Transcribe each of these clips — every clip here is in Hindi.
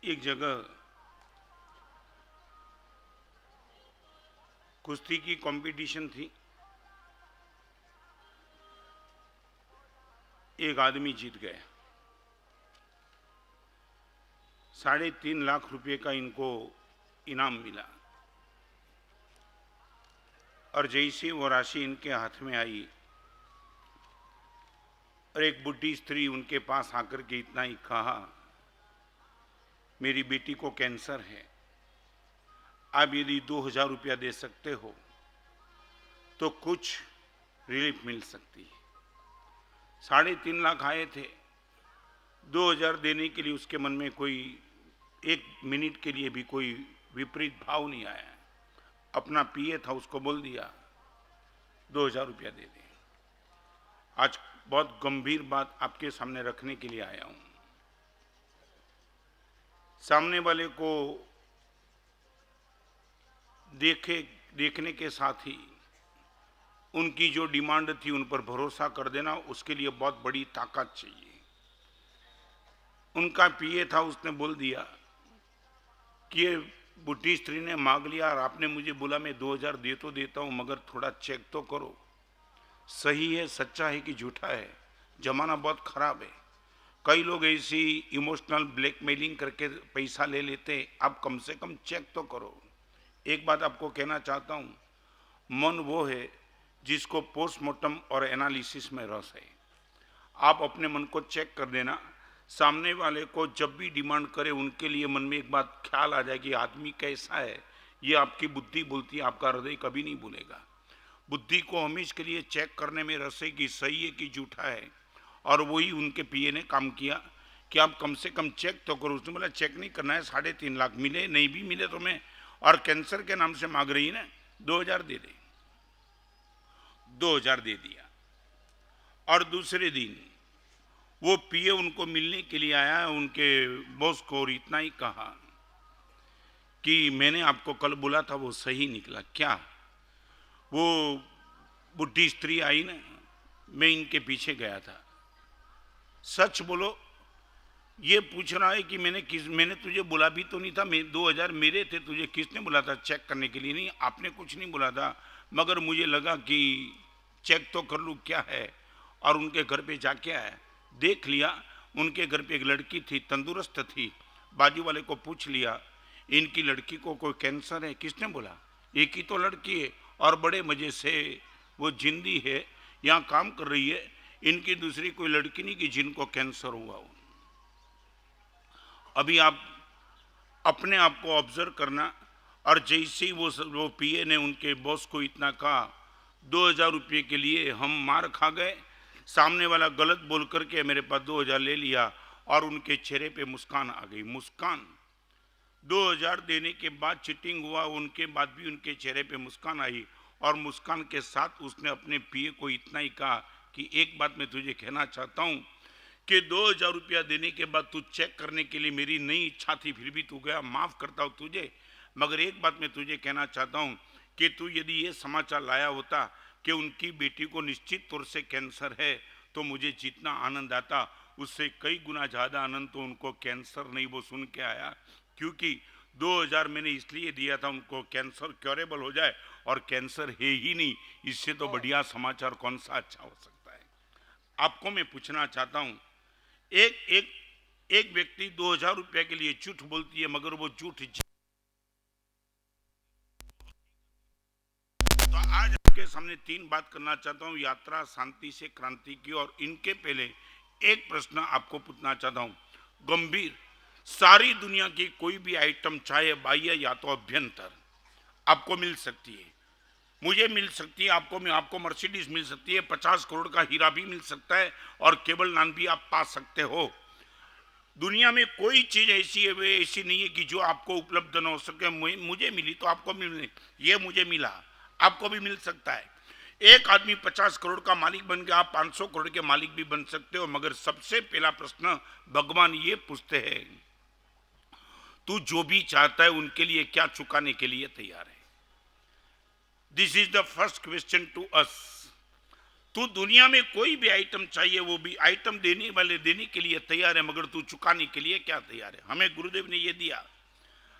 एक जगह कुश्ती की कंपटीशन थी। एक आदमी जीत गया। 3.5 लाख रुपए का इनको इनाम मिला और जैसे वो राशि इनके हाथ में आई और एक बुढ़ी स्त्री उनके पास आकर के इतना ही कहा, मेरी बेटी को कैंसर है, आप यदि 2,000 रुपया दे सकते हो तो कुछ रिलीफ मिल सकती है। 3.5 लाख आए थे। 2,000 देने के लिए उसके मन में कोई एक मिनट के लिए भी कोई विपरीत भाव नहीं आया। अपना पीए था, उसको बोल दिया 2,000 रुपया दे दे। आज बहुत गंभीर बात आपके सामने रखने के लिए आया हूं। सामने वाले को देखने के साथ ही उनकी जो डिमांड थी उन पर भरोसा कर देना, उसके लिए बहुत बड़ी ताकत चाहिए। उनका पीए था, उसने बोल दिया कि ये बुढ़ी स्त्री ने मांग लिया और आपने मुझे बोला मैं 2,000 दे तो देता हूं, मगर थोड़ा चेक तो करो, सही है, सच्चा है कि झूठा है। जमाना बहुत खराब है। कई लोग ऐसी इमोशनल ब्लैकमेलिंग करके पैसा ले लेते, आप कम से कम चेक तो करो। एक बात आपको कहना चाहता हूं, मन वो है जिसको पोस्टमार्टम और एनालिसिस में रस है। आप अपने मन को चेक कर देना। सामने वाले को जब भी डिमांड करे उनके लिए मन में एक बात ख्याल आ जाए कि आदमी कैसा है। ये आपकी बुद्धि बोलती है, आपका हृदय कभी नहीं भूलेगा। बुद्धि को हमेशा के लिए चेक करने में रस है कि सही है कि झूठा है। और वही उनके पीए ने काम किया कि आप कम से कम चेक तो करो। उसने बोला चेक नहीं करना है, 3.5 लाख मिले नहीं भी मिले तो मैं, और कैंसर के नाम से मांग रही है ना, 2,000 दे दे। 2,000 दे दिया। और दूसरे दिन वो पीए उनको मिलने के लिए आया। उनके बॉस को और इतना ही कहा कि मैंने आपको कल बोला था वो सही निकला क्या? वो बुढ़ी स्त्री आई ना, मैं इनके पीछे गया था। सच बोलो। ये पूछ रहा है कि मैंने तुझे बोला भी तो नहीं था, 2,000 मेरे थे, तुझे किसने बोला था चेक करने के लिए? नहीं, आपने कुछ नहीं बोला था, मगर मुझे लगा कि चेक तो कर लूँ क्या है। और उनके घर पे जाके आया, देख लिया उनके घर पे एक लड़की थी, तंदुरुस्त थी। बाजू वाले को पूछ लिया, इनकी लड़की को कोई कैंसर है? किसने बोला? एक ही तो लड़की है और बड़े मजे से वो जिंदी है, यहाँ काम कर रही है। इनकी दूसरी कोई लड़की नहीं कि जिनको कैंसर हुआ हो। अभी आप अपने आप को ऑब्जर्व करना। और जैसे ही वो पीए ने उनके बॉस को इतना कहा, 2,000 रुपये के लिए हम मार खा गए। सामने वाला गलत बोल करके मेरे पास 2,000 ले लिया और उनके चेहरे पे मुस्कान आ गई। मुस्कान 2,000 देने के बाद चीटिंग हुआ, उनके बाद भी उनके चेहरे पे मुस्कान आई। और मुस्कान के साथ उसने अपने पीए को इतना ही कहा कि एक बात मैं तुझे कहना चाहता हूं कि 2,000 रुपया देने के बाद तू चेक करने के लिए, मेरी नहीं इच्छा थी फिर भी तू गया, माफ करता हूं तुझे। मगर एक बात मैं तुझे कहना चाहता हूं कि तू यदि ये समाचार लाया होता कि उनकी बेटी को निश्चित तौर से कैंसर है, तो मुझे जितना आनंद आता उससे कई गुना ज्यादा आनंद तो उनको कैंसर नहीं वो सुन के आया। क्योंकि 2,000 मैंने इसलिए दिया था उनको कैंसर क्योरेबल हो जाए, और कैंसर है ही नहीं, इससे तो बढ़िया समाचार कौन सा अच्छा हो सकता है। आपको मैं पूछना चाहता हूं, एक एक एक व्यक्ति 2,000 रुपए के लिए झूठ बोलती है, मगर वो झूठ। तो आज आपके सामने 3 बात करना चाहता हूं, यात्रा शांति से क्रांति की। और इनके पहले एक प्रश्न आपको पूछना चाहता हूं, गंभीर। सारी दुनिया की कोई भी आइटम, चाहे बाह्य या तो अभ्यंतर, आपको मिल सकती है, मुझे मिल सकती है, आपको मर्सिडीज मिल सकती है, 50 करोड़ का हीरा भी मिल सकता है, और केबल नान भी आप पा सकते हो। दुनिया में कोई चीज ऐसी है वे ऐसी नहीं है कि जो आपको उपलब्ध न हो सके। मुझे मिली तो आपको मिलने, ये मुझे मिला आपको भी मिल सकता है। एक आदमी 50 करोड़ का मालिक बन गया, आप 500 करोड़ के मालिक भी बन सकते हो। मगर सबसे पहला प्रश्न भगवान ये पूछते हैं, तू जो भी चाहता है उनके लिए क्या चुकाने के लिए तैयार है? This is the first question to us. तू दुनिया में कोई भी आइटम चाहिए, वो भी आइटम देने वाले देने के लिए तैयार है, मगर तू चुकाने के लिए क्या तैयार है? हमें गुरुदेव ने ये दिया,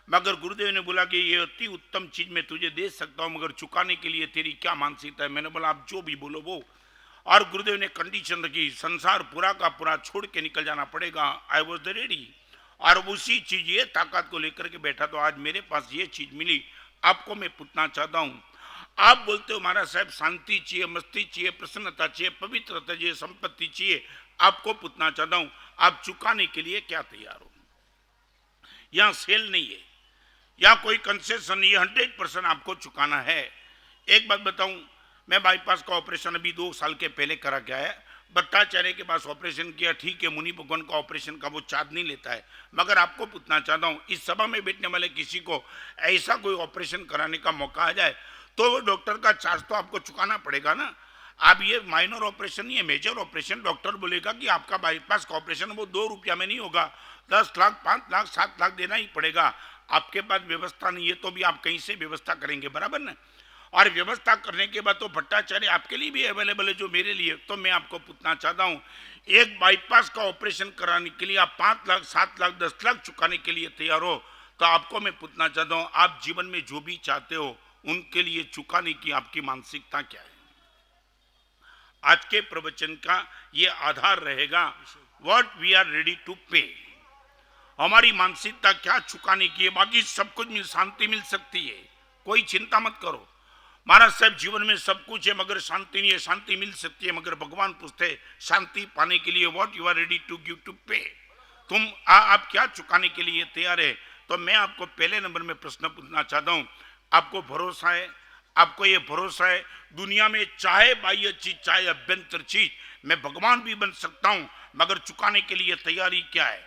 मगर गुरुदेव ने बोला कि ये अति उत्तम चीज मैं तुझे दे सकता हूं, मगर चुकाने के लिए तेरी क्या मानसिकता है? मैंने बोला आप जो भी बोलो वो। और गुरुदेव ने कंडीशन रखी, संसार पूरा का पूरा छोड़ के निकल जाना पड़ेगा। आई वॉज द रेडी, और उसी चीज ये ताकत को लेकर के बैठा। तो आज मेरे पास ये चीज मिली, आपको मैं पूछना चाहता हूं। आप बोलते हो महाराज साहब शांति चाहिए, मस्ती चाहिए, प्रसन्नता चाहिए, पवित्रता चाहिए, संपत्ति चाहिए। आपको पूछना चाहता हूं, आप चुकाने के लिए क्या तैयार हो? यहां सेल नहीं है, या कोई कंसेशन नहीं है, 100% आपको चुकाना है। एक बात बताऊं, मैं बाईपास का ऑपरेशन अभी 2 साल के पहले करा के आया। भट्टाचार्य के पास ऑपरेशन किया, ठीक है, मुनि भगवान का ऑपरेशन का वो चार्ज नहीं लेता है। मगर आपको पूछना चाहता हूं, इस सभा में बैठने वाले किसी को ऐसा कोई ऑपरेशन कराने का मौका आ जाए तो वो डॉक्टर का चार्ज तो आपको चुकाना पड़ेगा ना। आप ये माइनर ऑपरेशन नहीं है, मेजर ऑपरेशन। डॉक्टर बोलेगा कि आपका बाईपास का ऑपरेशन वो 2 रुपया में नहीं होगा, 10 लाख, 5 लाख, 7 लाख देना ही पड़ेगा। आपके पास व्यवस्था नहीं है तो भी आप कहीं से व्यवस्था करेंगे, बराबर ना? और व्यवस्था करने के बाद तो भट्टाचार्य आपके लिए भी अवेलेबल है जो मेरे लिए। तो मैं आपको पूछना चाहता हूं, एक बाईपास का ऑपरेशन कराने के लिए आप 5 लाख, 7 लाख, 10 लाख चुकाने के लिए तैयार हो, तो आपको मैं पूछना चाहता हूं, आप जीवन में जो भी चाहते हो उनके लिए चुकाने की आपकी मानसिकता क्या है? आज के प्रवचन का ये आधार रहेगा, what we are ready to pay. हमारी मानसिकता क्या चुकाने की है? बाकी सब कुछ मिल, शांति मिल सकती है, कोई चिंता मत करो। महाराज साहब जीवन में सब कुछ है मगर शांति नहीं है। शांति मिल सकती है, मगर भगवान पूछते शांति पाने के लिए what you are ready to give to pay. तुम आप क्या चुकाने के लिए तैयार है? तो मैं आपको पहले नंबर में प्रश्न पूछना चाहता हूं, आपको भरोसा है? आपको ये भरोसा है दुनिया में चाहे बाह्य चीज चाहे अभ्यंतर चीज मैं भगवान भी बन सकता हूं, मगर चुकाने के लिए तैयारी क्या है?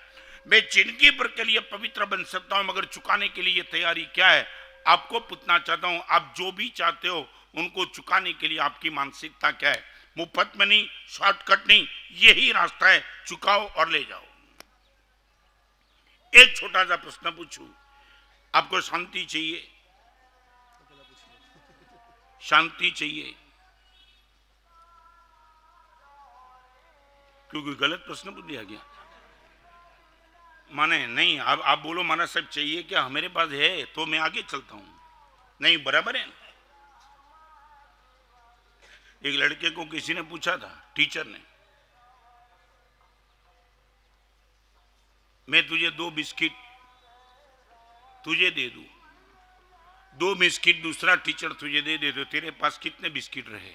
मैं जिंदगी भर के लिए पवित्र बन सकता हूं, मगर चुकाने के लिए तैयारी क्या है? आपको पूछना चाहता हूं, आप जो भी चाहते हो उनको चुकाने के लिए आपकी मानसिकता क्या है? मुफ्त में नहीं, शॉर्टकट नहीं, यही रास्ता है, चुकाओ और ले जाओ। एक छोटा सा प्रश्न पूछूं, आपको शांति चाहिए? शांति चाहिए? क्योंकि गलत प्रश्न पूछ दिया गया। माने नहीं, अब आप बोलो महाराज साहब चाहिए क्या? हमारे पास है तो मैं आगे चलता हूं। नहीं, बराबर है। एक लड़के को किसी ने पूछा था, टीचर ने, मैं तुझे 2 बिस्किट तुझे दे दूं, 2 बिस्किट दूसरा टीचर तुझे दे दे, तो तेरे पास कितने बिस्किट रहे?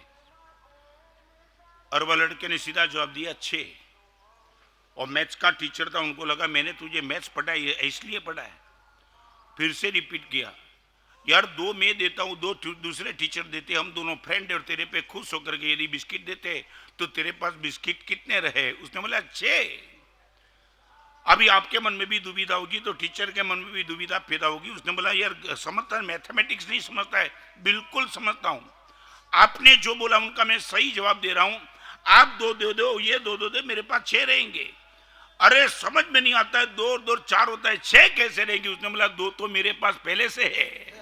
और वह लड़के ने सीधा जवाब दिया 6। और मैथ्स का टीचर था, उनको लगा मैंने तुझे मैथ्स पढ़ाई है इसलिए पढ़ा है। फिर से रिपीट किया, यार 2 मैं देता हूं, 2 दूसरे टीचर देते, हम दोनों फ्रेंड और तेरे पे खुश होकर के यदि बिस्किट देते तो तेरे पास बिस्किट कितने रहे? उसने बोला 6। अभी आपके मन में भी दुविधा होगी तो टीचर के मन में भी दुविधा पैदा होगी। उसने बोला यार समझता है, मैथमेटिक्स नहीं समझता है? बिल्कुल समझता हूं, आपने जो बोला उनका मैं सही जवाब दे रहा हूं। आप 2 दे दो, ये 2 दे दो, मेरे पास 6 रहेंगे। अरे समझ में नहीं आता है, 2 और 2 4 होता है, 6 कैसे रहेंगे? उसने बोला 2 तो मेरे पास पहले से है,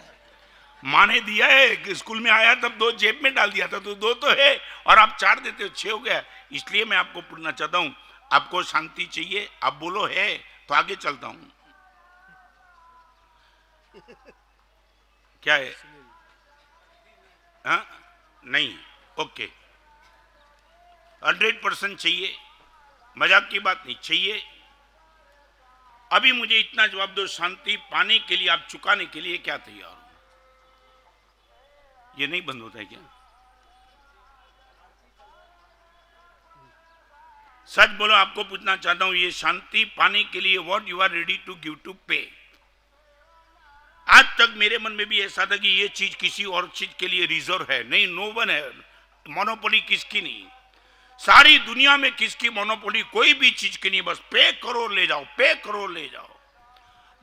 माने दिया है कि स्कूल में आया तब 2 जेब में डाल दिया था, तो 2 तो है और आप 4 देते हो, 6 हो गया। इसलिए मैं आपको पूछना चाहता हूं, आपको शांति चाहिए? आप बोलो है तो आगे चलता हूं। क्या है? हाँ नहीं, ओके, 100% चाहिए, मजाक की बात नहीं, चाहिए। अभी मुझे इतना जवाब दो, शांति पाने के लिए आप चुकाने के लिए क्या तैयार हो? ये नहीं बंद होता है क्या? सच बोलो, आपको पूछना चाहता हूं, ये शांति पाने के लिए what you are ready to give to pay. आज तक मेरे मन में भी ऐसा था कि ये चीज किसी और चीज के लिए रिजर्व है। नहीं, नो वन है, मोनोपोली किसकी नहीं, सारी दुनिया में किसकी मोनोपोली? कोई भी चीज की नहीं, बस पे करो ले जाओ, पे करो ले जाओ।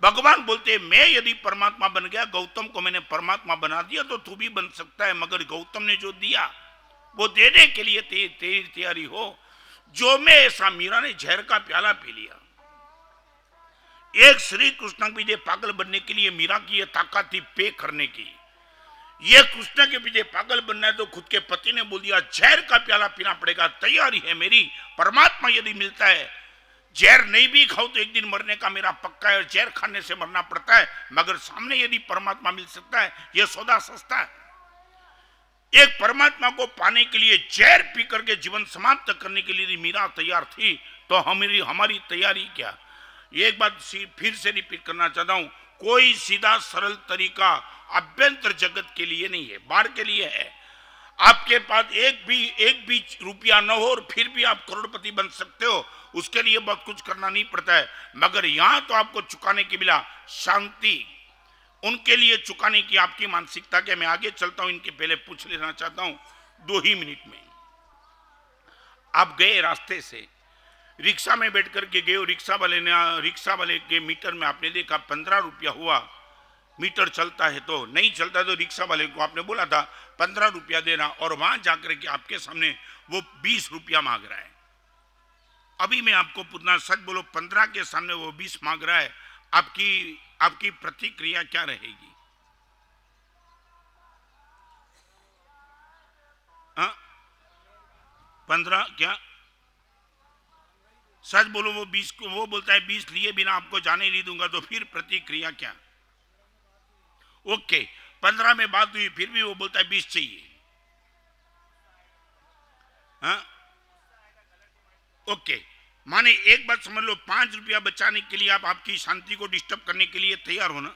भगवान बोलते मैं यदि परमात्मा बन गया, गौतम को मैंने परमात्मा बना दिया, तो तू भी बन सकता है, मगर गौतम ने जो दिया वो देने के लिए तेरी तैयारी हो। जो मैं ऐसा, मीरा ने जहर का प्याला पी लिया। एक श्री कृष्ण भी पागल बनने के लिए मीरा की ये ताकत थी पे करने की। ये कृष्ण के पीछे पागल बनना है तो खुद के पति ने बोल दिया जहर का प्याला पीना पड़ेगा, तैयारी है मेरी। परमात्मा यदि मिलता है, जहर नहीं भी खाओ तो एक दिन मरने का मेरा पक्का है, जहर खाने से मरना पड़ता है, मगर सामने यदि परमात्मा मिल सकता है, यह सौदा सस्ता है। एक परमात्मा को पाने के लिए जहर पी करके जीवन समाप्त करने के लिए मीरा तैयार थी, तो हमारी तैयारी क्या। एक बात फिर से रिपीट करना चाहता हूं, कोई सीधा सरल तरीका अभ्यंतर जगत के लिए नहीं है, बाहर के लिए है। आपके पास एक भी रुपया न हो और फिर भी आप करोड़पति बन सकते हो, उसके लिए बहुत कुछ करना नहीं पड़ता है। मगर यहां तो आपको चुकाने के बिना शांति, उनके लिए चुकाने की आपकी मानसिकता क्या। मैं आगे चलता हूं, इनके पहले पूछ लेना चाहता हूं 2 ही मिनट में। आप गए रास्ते से, रिक्शा में बैठ करके गए, रिक्शा वाले के मीटर में आपने देखा 15 रुपया हुआ। मीटर चलता है तो नहीं चलता तो रिक्शा वाले को आपने बोला था 15 रुपया देना, और वहां जाकर के आपके सामने वो 20 रुपया मांग रहा है। अभी मैं आपको पूछना, सच बोलो, 15 के सामने वो 20 मांग रहा है, आपकी प्रतिक्रिया क्या रहेगी? हाँ, 15 क्या? सच बोलो, वो 20 को वो बोलता है 20 लिए बिना आपको जाने नहीं दूंगा, तो फिर प्रतिक्रिया क्या? ओके, 15 में बात हुई, फिर भी वो बोलता है 20 चाहिए। हाँ, ओके, माने एक बात समझ लो, 5 रुपया बचाने के लिए आप आपकी शांति को डिस्टर्ब करने के लिए तैयार हो ना?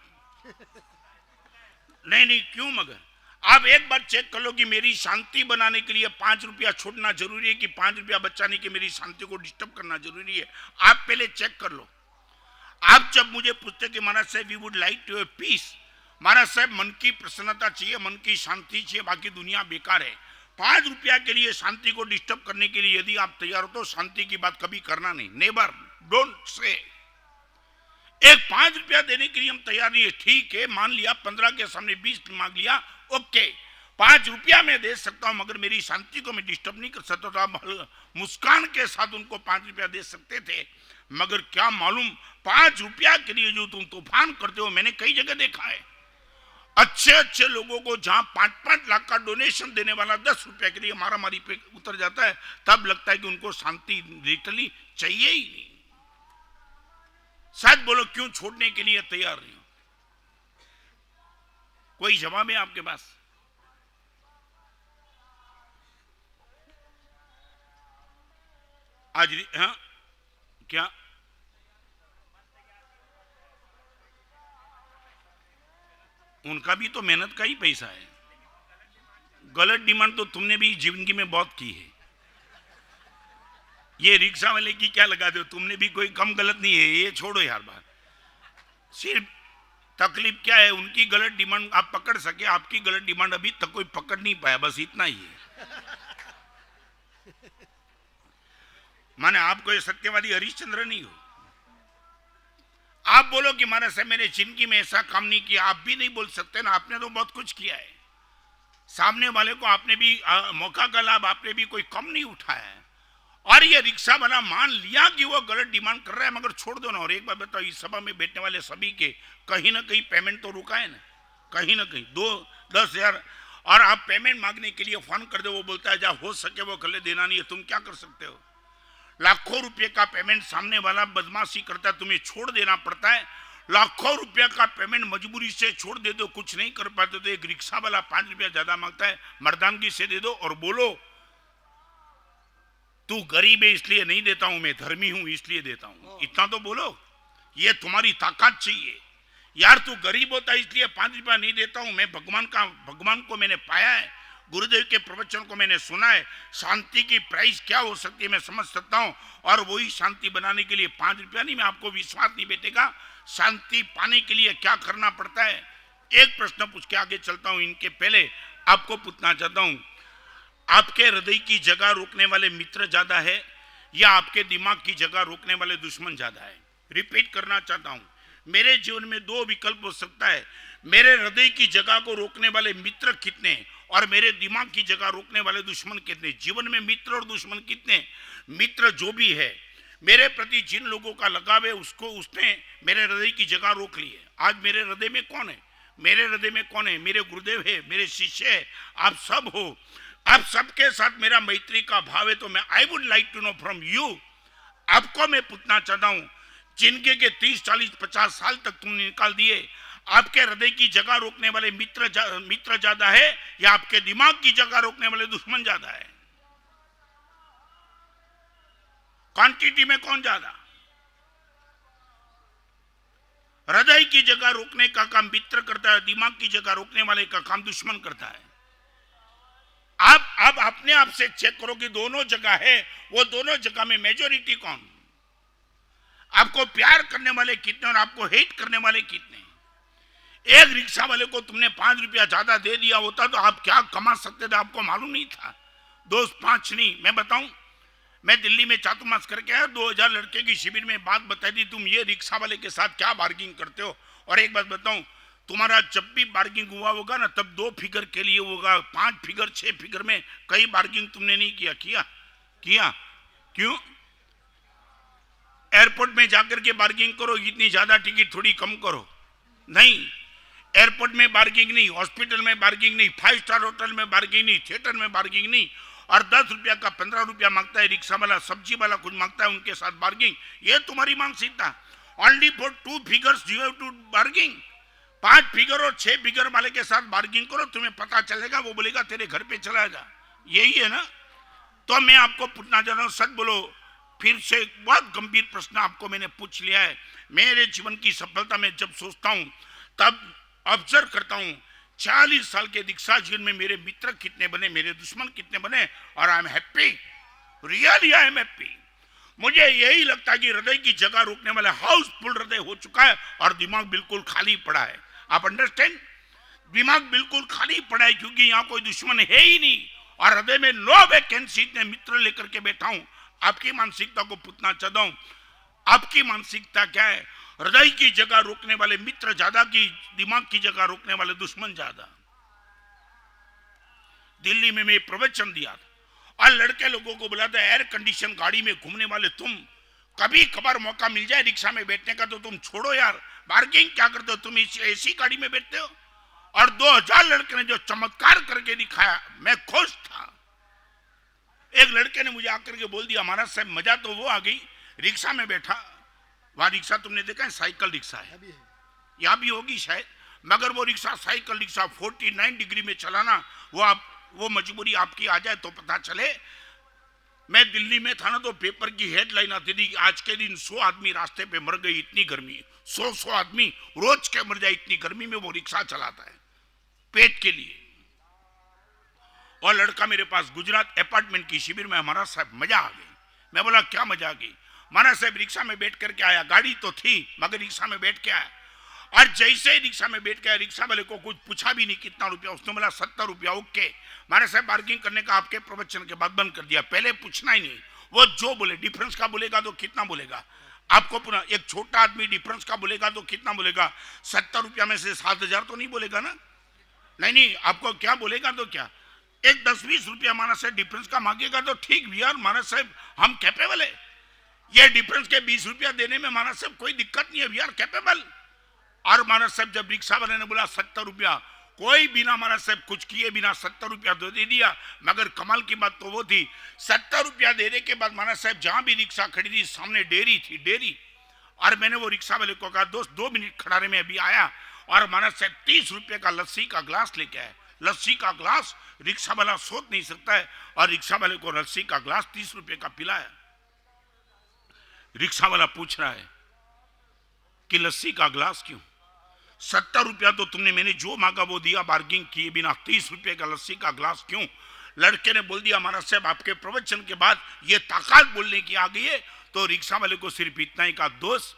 नहीं, क्यों? मगर आप एक बार चेक कर लो कि मेरी शांति बनाने के लिए 5 रुपया छोड़ना जरूरी है कि 5 रुपया बचाने के मेरी शांति को डिस्टर्ब करना जरूरी है। आप पहले चेक कर लो। आप जब मुझे पूछते कि महाराज साहब we would like to have peace, महाराज साहब मन की प्रसन्नता चाहिए, मन की शांति चाहिए, बाकी दुनिया बेकार है। 5 रुपया के लिए शांति को डिस्टर्ब करने के लिए यदि आप तैयार हो तो शांति की बात कभी करना नहीं, नेवर, डोंट से। एक 5 रुपया देने के लिए हम तैयार नहीं है, ठीक है, मान लिया 15 के सामने 20 मांग लिया, ओके, 5 रुपया मैं दे सकता हूं, मगर मेरी शांति को मैं डिस्टर्ब नहीं कर सकता। तो आप मुस्कान के साथ उनको 5 रुपया दे सकते थे, मगर क्या मालूम 5 रुपया के लिए जो तुम तूफान करते हो, मैंने कई जगह देखा है। अच्छे लोगों को जहां 5-5 लाख का डोनेशन देने वाला 10 रुपया के लिए मारामारी पे उतर जाता है, तब लगता है कि उनको शांति लिटरली चाहिए ही नहीं। सच बोलो, क्यों छोड़ने के लिए तैयार नहीं हो? कोई जवाब है आपके पास? आज हाँ, क्या? उनका भी तो मेहनत का ही पैसा है। गलत डिमांड तो तुमने भी जिंदगी में बहुत की है। ये रिक्शा वाले की क्या लगा दो, तुमने भी कोई कम गलत नहीं है, ये छोड़ो यार बात। सिर्फ तकलीफ क्या है, उनकी गलत डिमांड आप पकड़ सके, आपकी गलत डिमांड अभी तक कोई पकड़ नहीं पाया, बस इतना ही है। माने आप कोई सत्यवादी हरिश्चंद्र नहीं हो। आप बोलो कि महाराज साहब मैंने जिंदगी में ऐसा काम नहीं किया, आप भी नहीं बोल सकते ना, आपने तो बहुत कुछ किया है। सामने वाले को आपने भी मौका का लाभ आपने भी कोई कम नहीं उठाया है। और ये रिक्शा वाला मान लिया कि वो गलत डिमांड कर रहा है, मगर छोड़ दो ना। और एक बात बताओ, इस सभा में बैठने वाले सभी के कहीं ना कहीं पेमेंट तो रुका है ना, कहीं ना कहीं 2-10,000, और आप पेमेंट मांगने के लिए फोन कर दो, वो बोलता है जहाँ हो सके वो कर ले, देना नहीं है। तुम क्या कर सकते हो? लाखों रुपए का पेमेंट सामने वाला बदमाशी करता है, तुम्हें छोड़ देना पड़ता है। लाखों रुपया का पेमेंट मजबूरी से छोड़ दे दो, कुछ नहीं कर पाते तो एक रिक्शा वाला 5 रुपया ज्यादा मांगता है, मर्दानगी से दे दो और बोलो तू गरीब है इसलिए नहीं देता हूं, मैं धर्मी हूं इसलिए देता हूं। इतना तो बोलो, ये तुम्हारी ताकत चाहिए यार। तू गरीब होता है इसलिए 5 रुपया नहीं देता हूं, मैं भगवान को मैंने पाया है, गुरुदेव के प्रवचन को मैंने सुना है, शांति की प्राइस क्या हो सकती है मैं समझ सकता हूं। और वही शांति बनाने के लिए 5 रुपया नहीं, मैं आपको विश्वास नहीं बैठेगा शांति पाने के लिए क्या करना पड़ता है। एक प्रश्न पूछ के आगे चलता हूं, इनके पहले आपको पूछना चाहता हूं, आपके हृदय की जगह रोकने वाले मित्र ज्यादा है या आपके दिमाग की जगह रोकने वाले दुश्मन ज्यादा है? रिपीट करना चाहता हूं, मेरे जीवन में 2 विकल्प हो सकता है, मेरे हृदय की जगह को रोकने वाले मित्र कितने और मेरे दिमाग की जगह रोकने वाले दुश्मन कितने। जीवन में मित्र और दुश्मन कितने? मित्र जो भी है, मेरे प्रति जिन लोगों का लगाव है उसने मेरे हृदय की जगह रोक ली है। आज मेरे हृदय में कौन है? मेरे हृदय में कौन है? मेरे गुरुदेव है, मेरे शिष्य है, आप सब हो। आप सबके साथ मेरा मैत्री का भाव है। तो मैं I would like to know from you, आपको मैं पूछना चाहता हूं, जिनके के 30, 40, 50 साल तक तुमने निकाल दिए, आपके हृदय की जगह रोकने वाले मित्र ज्यादा है या आपके दिमाग की जगह रोकने वाले दुश्मन ज्यादा है? क्वांटिटी में कौन ज्यादा? हृदय की जगह रोकने का काम मित्र करता है, दिमाग की जगह रोकने वाले का काम दुश्मन करता है। आप अपने आप से चेक करो कि दोनों जगह है, वो दोनों जगह में मेजोरिटी कौन? आपको प्यार करने वाले कितने और आपको हेट करने वाले कितने? एक रिक्शा वाले को तुमने 5 रुपया ज्यादा दे दिया होता तो आप क्या कमा सकते थे, आपको मालूम नहीं था। दोस्त 5 नहीं, मैं बताऊं, मैं दिल्ली में चातुर्मास करके आया, 2000 लड़के की शिविर में बात बताई थी, तुम ये रिक्शा वाले के साथ क्या बार्गिंग करते हो। और एक बात बताऊं, तुम्हारा जब भी बार्गिंग हुआ होगा ना, तब 2 फिगर के लिए होगा, 5 फिगर 6 फिगर में कई बार्गिंग तुमने नहीं किया। क्यों? एयरपोर्ट में जाकर के बार्गिंग करो, इतनी ज्यादा टिकट थोड़ी कम करो। नहीं, एयरपोर्ट में बार्गिंग नहीं, हॉस्पिटल में बार्गिंग नहीं, 5 स्टार होटल में बार्गिंग नहीं, थिएटर में बार्गिंग नहीं। और 10 रुपया का 15 रुपया मांगता है रिक्शा वाला, सब्जी वाला कुछ मांगता है, उनके साथ बार्गिंग। ये तुम्हारी मानसिकता। Only for 2 figures you have to bargaining. 5 figure और 6 फिगर वाले के साथ बार्गिंग करो, तुम्हें पता चलेगा, वो बोलेगा तेरे घर पे चला जा। यही है ना? तो मैं आपको पूछना चाह रहा हूं, सच बोलो। फिर से बहुत गंभीर प्रश्न आपको मैंने पूछ लिया है। मेरे जीवन की सफलता में जब सोचता हूं, तब ऑब्जर्व करता हूं, 40 साल के दीक्षा जीवन में मेरे मित्र कितने बने, मेरे दुश्मन कितने बने, और I am happy, really I am happy. मुझे यही लगता है कि हृदय की जगह रोकने वाला हाउसफुल हृदय हो चुका है और दिमाग बिल्कुल खाली पड़ा है। आप अंडरस्टैंड? दिमाग बिल्कुल खाली पड़ा है क्योंकि यहाँ कोई दुश्मन है ही नहीं, और हृदय में नो वैकेंसी, इतने मित्र लेकर के बैठा हूं। आपकी मानसिकता को पूछना चाहता हूं, आपकी मानसिकता क्या है? हृदय की जगह रोकने वाले मित्र ज्यादा की दिमाग की जगह रोकने वाले दुश्मन ज्यादा? दिल्ली में मैं प्रवचन दिया था और लड़के लोगों को बोला था, एयर कंडीशन गाड़ी में घूमने वाले तुम, कभी कभार मौका मिल जाए रिक्शा में बैठने का तो तुम छोड़ो यार, बार्गिंग क्या करते हो, तुम ऐसी गाड़ी में बैठते हो। और 2000 लड़के ने जो चमत्कार करके दिखाया, मैं खुश था। एक लड़के ने मुझे आकर के बोल दिया, महाराज साहब मजा तो वो आ गई, रिक्शा में बैठा, वहां रिक्शा तुमने देखा है, साइकिल रिक्शा है, यहाँ भी होगी शायद, मगर वो रिक्शा साइकिल रिक्शा 49 डिग्री में चलाना, वो मजबूरी आपकी आ जाए तो पता चले। मैं दिल्ली में था ना, तो पेपर की हेडलाइन आती थी, आज के दिन 100 आदमी रास्ते पे मर गए, इतनी गर्मी, 100 आदमी रोज के मर जाए, इतनी गर्मी में वो रिक्शा चलाता है पेट के लिए। और लड़का मेरे पास गुजरात अपार्टमेंट की शिविर में, महाराज साहब मजा आ गई। मैं बोला क्या मजा आ गई? महाराज साहब रिक्शा में बैठ करके आया, गाड़ी तो थी मगर रिक्शा में बैठ के आया, और जैसे ही रिक्शा में बैठ गया, रिक्शा वाले को कुछ पूछा भी नहीं कितना रुपया, उसने बोला 70 रुपया। ओके महाराज साहब, बार्गिंग करने का आपके प्रवचन के बाद बंद कर दिया, पहले पूछना ही नहीं, वो जो बोले डिफरेंस का बोलेगा तो कितना बोलेगा आपको, पुनः एक छोटा आदमी डिफरेंस का बोलेगा तो कितना बोलेगा? 70 रुपया में से 7000 तो नहीं बोलेगा ना? नहीं, आपको क्या बोलेगा तो क्या, एक 10-20 रुपया महाराज साहब डिफरेंस का मांगेगा तो ठीक यार, महाराज साहब हम कैपेबल है, ये डिफरेंस के 20 रुपया देने में महाराज साहब कोई दिक्कत नहीं है, वी आर कैपेबल। और महाराज साहब जब रिक्शा वाले ने बोला 70 रुपया, कोई बिना महाराज साहब कुछ किए बिना 70 रुपया तो दे दिया। मगर कमाल की बात तो वो थी, 70 रुपया देने के बाद महाराज साहब जहां भी रिक्शा खड़ी थी, सामने डेयरी थी, डेयरी, और मैंने वो रिक्शा वाले को कहा, दोस्त 2 मिनट खड़ा रहे, मैं अभी आया। और महाराज साहब 30 रुपये का लस्सी का ग्लास लेके आए। लस्सी का ग्लास रिक्शा वाला सोच नहीं सकता है, और रिक्शा वाले को लस्सी का ग्लास 30 रुपये का पिलाया। रिक्शा वाला पूछ रहा है कि लस्सी का ग्लास क्यों? 70 रुपया तो तुमने, मैंने जो मांगा वो दिया, बार्गिंग किए बिना, 30 रुपये का लस्सी का ग्लास क्यों? लड़के ने बोल दिया, महाराज साहब आपके प्रवचन के बाद ये ताकत बोलने की आ गई है। तो रिक्शा वाले को सिर्फ इतना ही कहा, दोस्त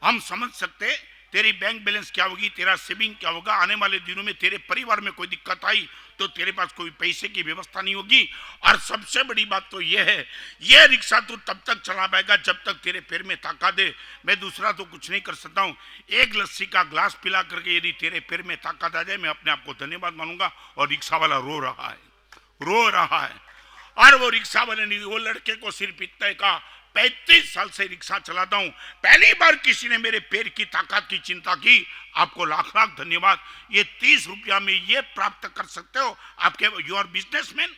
हम समझ सकते तेरी बैंक बैलेंस क्या होगी, तेरा सेविंग क्या होगा, आने वाले दिनों में तेरे परिवार में कोई दिक्कत आई तो तेरे पास कोई पैसे की व्यवस्था नहीं होगी। और सबसे बड़ी बात तो यह है, यह रिक्शा तू तब तक चला पाएगा जब तक तेरे पैर में ताकत है। मैं दूसरा तो कुछ नहीं कर सकता हूँ, एक लस्सी का ग्लास पिला करके यदि तेरे पैर में ताकत आ जाए, मैं अपने आप को धन्यवाद मानूंगा। और रिक्शा वाला रो रहा है, रो रहा है। और वो रिक्शा वाले ने वो लड़के को सिर्फ इतना कहा, 35 साल से रिक्शा चलाता हूं, पहली बार किसी ने मेरे पैर की ताकत की चिंता की, आपको लाख लाख धन्यवाद। ये 30 रुपया में ये प्राप्त कर सकते हो, आपके यू आर बिजनेसमैन।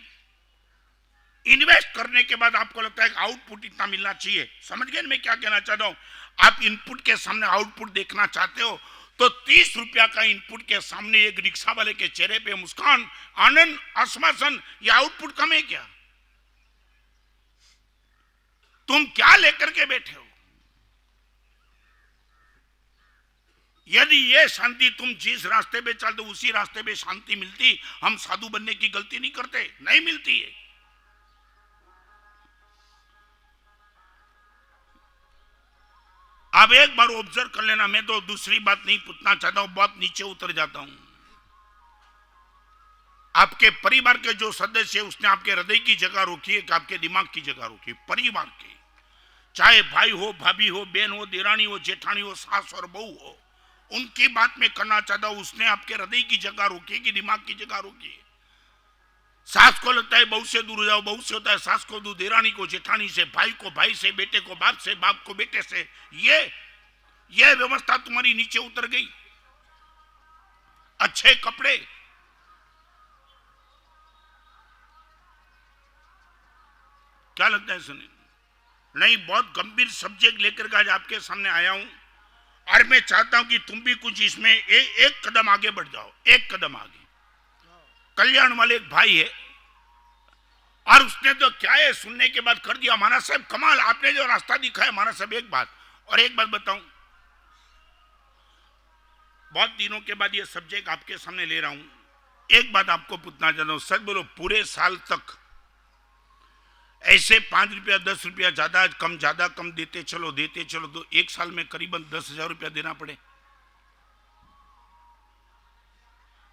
इन्वेस्ट करने के बाद आपको लगता है कि आउटपुट इतना मिलना चाहिए। समझ गए मैं क्या कहना चाहता हूं? आप इनपुट के सामने आउटपुट देखना चाहते हो तो 30 रुपया का इनपुट के सामने एक रिक्शा वाले के चेहरे पे मुस्कान, आनंद, आश्वासन, ये आउटपुट कम है क्या? तुम क्या लेकर के बैठे हो? यदि ये शांति तुम जिस रास्ते पे चलते उसी रास्ते पे शांति मिलती, हम साधु बनने की गलती नहीं करते, नहीं मिलती है। अब एक बार ऑब्जर्व कर लेना, मैं तो दूसरी बात नहीं पूछना चाहता हूं, बहुत नीचे उतर जाता हूं। आपके परिवार के जो सदस्य है उसने आपके हृदय की जगह रोकी है कि आपके दिमाग की जगह रोकी है? परिवार के, चाहे भाई हो, भाभी हो, बहन हो, देरानी हो, जेठानी हो, सास और बहू हो, उनकी बात में करना चाहता हूं, उसने आपके हृदय की जगह रोकी है कि दिमाग की जगह रोकी है? सास को लगता है बहू से दूर हो जाओ, बहू से होता है सास को दूर, देरानी को जेठानी से, भाई को भाई से, बेटे को बाप से, बाप को बेटे से। ये व्यवस्था तुम्हारी नीचे उतर गई। अच्छे कपड़े, क्या लगता है सुनिए? नहीं, बहुत गंभीर सब्जेक्ट लेकर के आज आपके सामने आया हूं और मैं चाहता हूं कि तुम भी कुछ इसमें एक कदम आगे बढ़ जाओ, एक कदम आगे। कल्याण वाले एक भाई है और उसने तो क्या है सुनने के बाद कर दिया, महाराज साहब कमाल, आपने जो रास्ता दिखाया महाराज साहब। एक बात बताऊं, बहुत दिनों के बाद ये सब्जेक्ट आपके सामने ले रहा हूं। एक बात आपको पूछना चाहता हूं, सच बोलो, पूरे साल तक ऐसे 5 रुपया 10 रुपया ज्यादा कम देते चलो तो एक साल में करीबन 10,000 रुपया देना पड़े?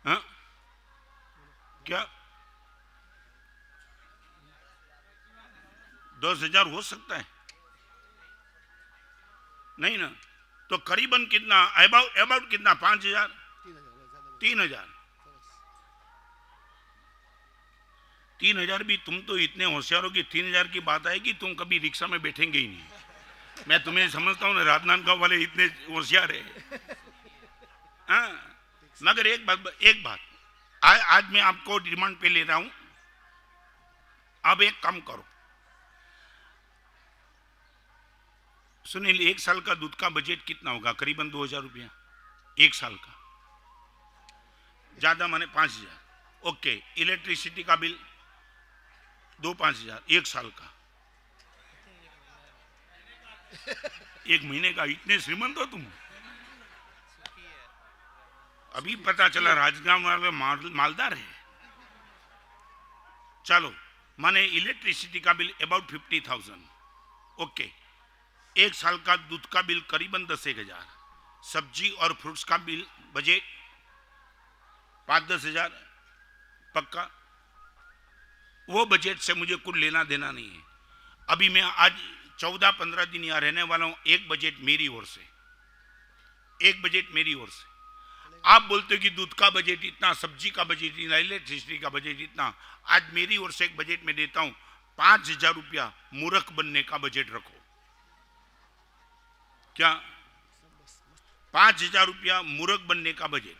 हाँ क्या 10,000 हो सकता है? नहीं ना, तो करीबन कितना, अबाउट कितना, 5,000, 3,000। 3,000 भी, तुम तो इतने होशियार हो कि 3,000 की बात आएगी तुम कभी रिक्शा में बैठेंगे ही नहीं। मैं तुम्हें समझता हूँ ना, राजनांदगांव वाले इतने होशियार है। हाँ, मगर एक बात आज मैं आपको डिमांड पे ले रहा हूं। अब एक काम करो, सुनील, एक साल का दूध का बजट कितना होगा? करीबन 2,000 रुपया एक साल का, ज्यादा माने 5,000। ओके, इलेक्ट्रिसिटी का बिल 2-5,000 एक साल का, एक महीने का। इतने श्रीमंत हो तुम? अभी पता चला राजनांदगांव वाले मालदार है। चलो माने इलेक्ट्रिसिटी का बिल अबाउट 50,000। ओके, एक साल का दूध का बिल करीबन 10,000, सब्जी और फ्रूट्स का बिल बजट 5-10,000 पक्का। वो बजट से मुझे कुछ लेना देना नहीं है। अभी मैं आज 14-15 दिन यहाँ रहने वाला हूँ। एक बजट मेरी ओर से, आप बोलते हो कि दूध का बजट इतना, सब्जी का बजट इतना, इलेक्ट्रिसिटी का बजट इतना। आज मेरी ओर से एक बजट में देता हूं, 5,000 रुपया मूर्ख बनने का बजट रखो। क्या 5,000 रुपया मूर्ख बनने का बजट?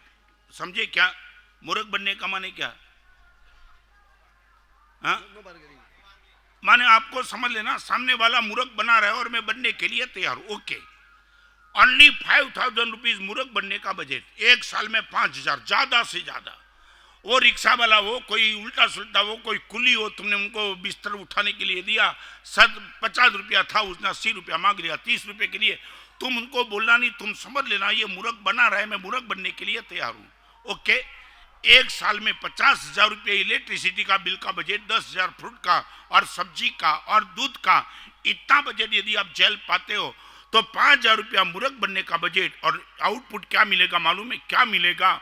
समझे क्या मूर्ख बनने का माने क्या? हाँ, माने आपको समझ लेना, सामने वाला मूर्ख बना रहा है और मैं बनने के लिए तैयार हूं। ओके, ओनली 5,000 रुपीज मूर्ख बनने का बजट, एक साल में 5,000, ज्यादा से ज्यादा। वो रिक्शा वाला हो, कोई उल्टा सुल्टा हो, कोई कुली हो, तुमने उनको बिस्तर उठाने के लिए दिया, 50 रुपया था, उसने 80 रुपया मांग लिया 30 रुपये के लिए। तुम उनको बोलना नहीं, तुम समझ लेना ये मूर्ख बना रहा है, मैं मूर्ख बनने के लिए तैयार हूं। ओके, एक साल में 50,000 रुपये इलेक्ट्रिसिटी का बिल का बजट, 10,000 फ्रूट का और सब्जी का और दूध का, इतना बजट यदि आप झेल पाते हो तो 5,000 रुपया मूर्ख बनने का बजट। और आउटपुट क्या मिलेगा मालूम है? क्या मिलेगा?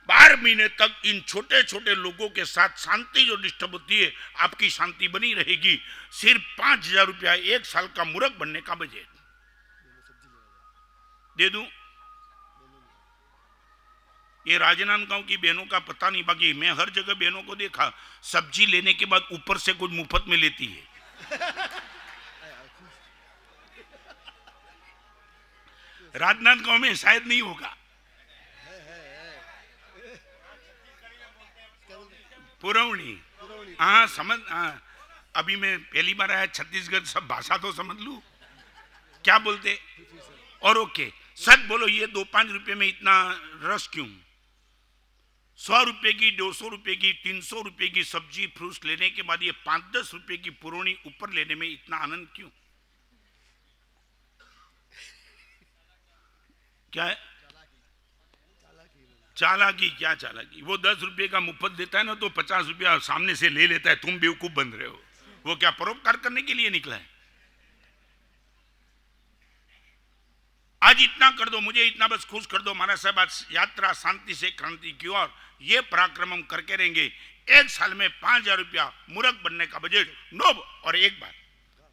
12 महीने तक इन छोटे छोटे लोगों के साथ शांति जो डिस्टर्ब होती है, आपकी शांति बनी रहेगी। सिर्फ 5,000 रुपया एक साल का मूर्ख बनने का बजट दे दूं? ये राजनांदगांव की बहनों का पता नहीं, बाकी मैं हर जगह बहनों को देखा सब्जी लेने के बाद ऊपर से कुछ मुफ्त में लेती है। राजनांदगांव में शायद नहीं होगा। पुरवनी, हाँ समझ, हाँ अभी मैं पहली बार आया छत्तीसगढ़, सब भाषा तो समझ लूं क्या बोलते। और ओके सच बोलो, ये 2-5 रुपए में इतना रस क्यों? 100 रुपए की, 200 रुपए की, 300 रुपए की सब्जी फ्रूट्स लेने के बाद ये 5-10 रुपए की पुरवनी ऊपर लेने में इतना आनंद क्यों? क्या है? चालाकी। क्या चालाकी? वो 10 रुपए का मुफ्त देता है ना तो 50 रुपया सामने से ले लेता है, तुम बेवकूफ बन रहे हो। वो क्या परोपकार करने के लिए निकला है? आज इतना कर दो, मुझे इतना बस खुश कर दो महाराज साहब, आज यात्रा शांति से क्रांति की ओर ये पराक्रम हम करके रहेंगे। 1 साल में 5,000 रुपया मूर्ख बनने का बजट नो। और एक बात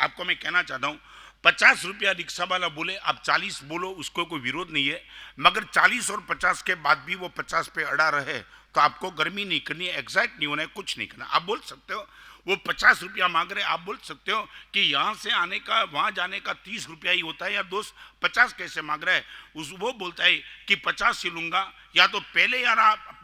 आपको मैं कहना चाहता हूं, 50 रुपया रिक्शा वाला बोले, आप 40 बोलो, उसको कोई विरोध नहीं है, मगर 40 और 50 के बाद भी वो 50 पे अड़ा रहे तो आपको गर्मी नहीं करनी है, एग्जैक्ट नहीं होना है, कुछ नहीं करना। आप बोल सकते हो वो 50 रुपया मांग रहे, आप बोल सकते हो कि यहाँ से आने का वहाँ जाने का 30 रुपया ही होता है, या दोस्त 50 कैसे मांग रहा है? वो बोलता है कि 50 ही लूंगा, या तो पहले या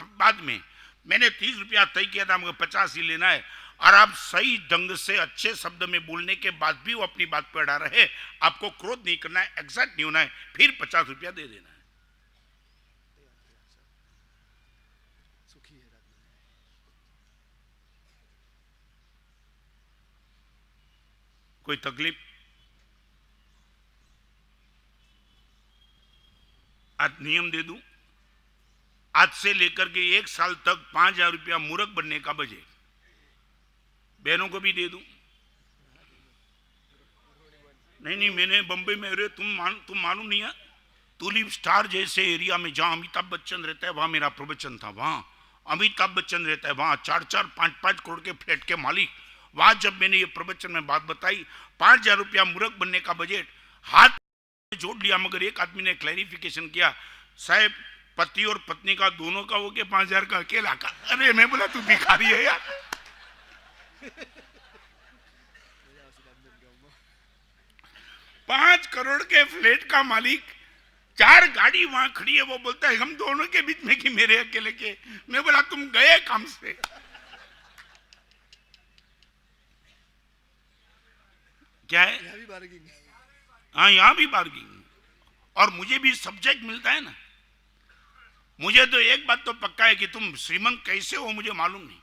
बाद में। मैंने 30 रुपया तय किया था, मुझे 50 ही लेना है। और आप सही ढंग से अच्छे शब्द में बोलने के बाद भी वो अपनी बात पर अड़ा रहे, आपको क्रोध नहीं करना है, एग्जैक्ट नहीं होना है, फिर 50 रुपया दे देना है। कोई तकलीफ? आज नियम दे दूं, आज से लेकर के 1 साल तक 5,000 रुपया मूर्ख बनने का बजट बहनों को भी दे दूं। नहीं, मैंने बंबई में रहे, तुम मालूम नहीं है, टूलिप स्टार जैसे एरिया में जहां अमिताभ बच्चन रहता है वहां मेरा प्रवचन था। वहां अमिताभ बच्चन रहता है, वहां 4-4, 5-5 करोड़ के फ्लैट के मालिक। वहां जब मैंने ये प्रवचन में बात बताई, 5,000 रुपया मूर्ख बनने का बजट, हाथ जोड़ लिया, मगर एक आदमी ने क्लैरिफिकेशन किया, साहब पति और पत्नी का दोनों का हो गया, 5,000 का अकेला का। अरे मैं बोला तू भिखारी है यार। 5 करोड़ के फ्लैट का मालिक, 4 गाड़ी वहां खड़ी है, वो बोलता है हम दोनों के बीच में कि मेरे अकेले के। मैं बोला तुम गए काम से। क्या है? हाँ यहाँ भी बार्गिंग, और मुझे भी सब्जेक्ट मिलता है ना। मुझे तो एक बात तो पक्का है कि तुम श्रीमंत कैसे हो मुझे मालूम नहीं।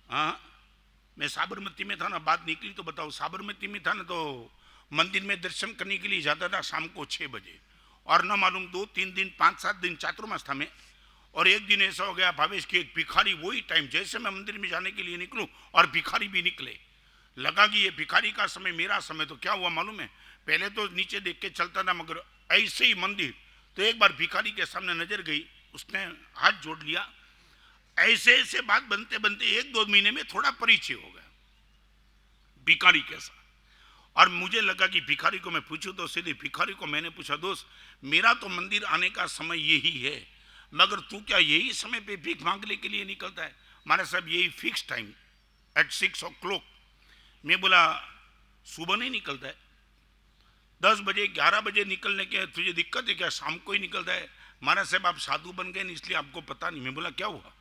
हाँ मैं साबरमती में था ना, बात निकली तो बताओ, साबरमती में था ना तो मंदिर में दर्शन करने के लिए जाता था शाम को 6 बजे, और ना मालूम 2-3 दिन 5-7 दिन चातुर्मास था मैं। और एक दिन ऐसा हो गया भावेश की एक भिखारी, वही टाइम जैसे मैं मंदिर में जाने के लिए निकलूं और भिखारी भी निकले, लगा कि ये भिखारी का समय मेरा समय। तो क्या हुआ मालूम है, पहले तो नीचे देख के चलता था, मगर ऐसे ही मंदिर तो एक बार भिखारी के सामने नजर गई, उसने हाथ जोड़ लिया। ऐसे ऐसे बात बनते बनते 1-2 महीने में थोड़ा परिचय हो गया भिखारी के साथ। और मुझे लगा कि भिखारी को मैं पूछूं, तो सीधे भिखारी को मैंने पूछा, दोस्त मेरा तो मंदिर आने का समय यही है, मगर तू क्या यही समय पे भीख मांगने के लिए निकलता है? हमारे साहब यही फिक्स टाइम एट 6 o'clock। मैं बोला सुबह नहीं निकलता है, 10 बजे 11 बजे निकलने के तुझे दिक्कत है क्या? शाम को ही निकलता है। महाराज साहब आप साधु बन गए इसलिए आपको पता नहीं। मैं बोला क्या हुआ?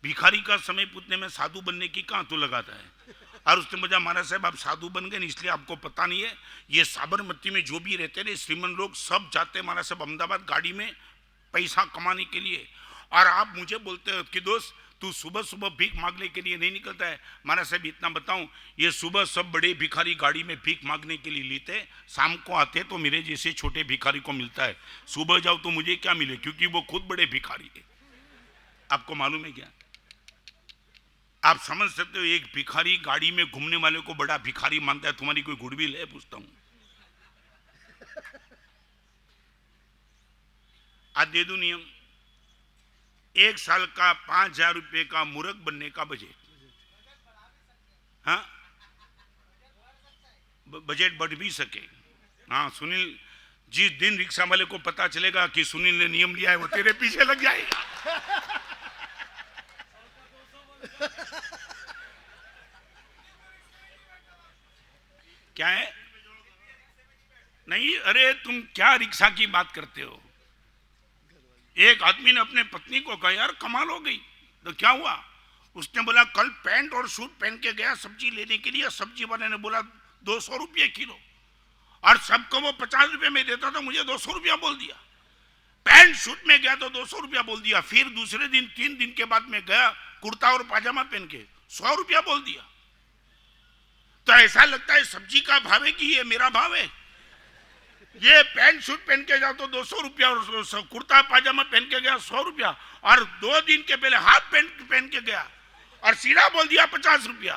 भिखारी का समय पूछने में साधु बनने की कहाँ तो लगाता है। और उसने मुझे, महाराज साहब आप साधु बन गए इसलिए आपको पता नहीं है, ये साबरमती में जो भी रहते हैं श्रीमंत लोग सब जाते हैं महाराज साहब अहमदाबाद गाड़ी में पैसा कमाने के लिए, और आप मुझे बोलते हो कि दोस्त तू सुबह सुबह भीख मांगने के लिए नहीं निकलता है। महाराज साहब इतना बताऊं, ये सुबह सब बड़े भिखारी गाड़ी में भीख मांगने के लिए लेते, शाम को आते तो मेरे जैसे छोटे भिखारी को मिलता है। सुबह जाओ तो मुझे क्या मिले, क्योंकि वो खुद बड़े भिखारी है। आपको मालूम है क्या? आप समझ सकते हो, एक भिखारी गाड़ी में घूमने वाले को बड़ा भिखारी मानता है, तुम्हारी कोई गुडविल है? पूछता हूं। आज दे दू नियम, 1 साल का 5,000 रुपए का मूर्ख बनने का बजट। हाँ बजट बढ़ भी सके। हाँ सुनील जिस दिन रिक्शा वाले को पता चलेगा कि सुनील ने नियम लिया है वो तेरे पीछे लग जाएगा। क्या है? नहीं, अरे तुम क्या रिक्शा की बात करते हो? एक आदमी ने अपने पत्नी को कहा यार कमाल हो गई, तो क्या हुआ? उसने बोला कल पैंट और सूट पहन के गया सब्जी लेने के लिए, सब्जी वाले ने बोला 200 रुपये किलो, और सबको वो 50 रुपये में देता था, मुझे 200 रुपया बोल दिया। पैंट सूट में गया तो 200 रुपया बोल दिया। फिर दूसरे दिन 3 दिन के बाद में गया कुर्ता और पाजामा पहन के 100 रुपया बोल दिया। तो ऐसा लगता है सब्जी का भाव है कि ये मेरा भाव है। ये पैंट सूट पहन के जाओ तो 200 रुपया, और कुर्ता पाजामा पहन के गया 100 रुपया, और 2 दिन के पहले हाफ पैंट पहन के गया और सीधा बोल दिया 50 रुपया।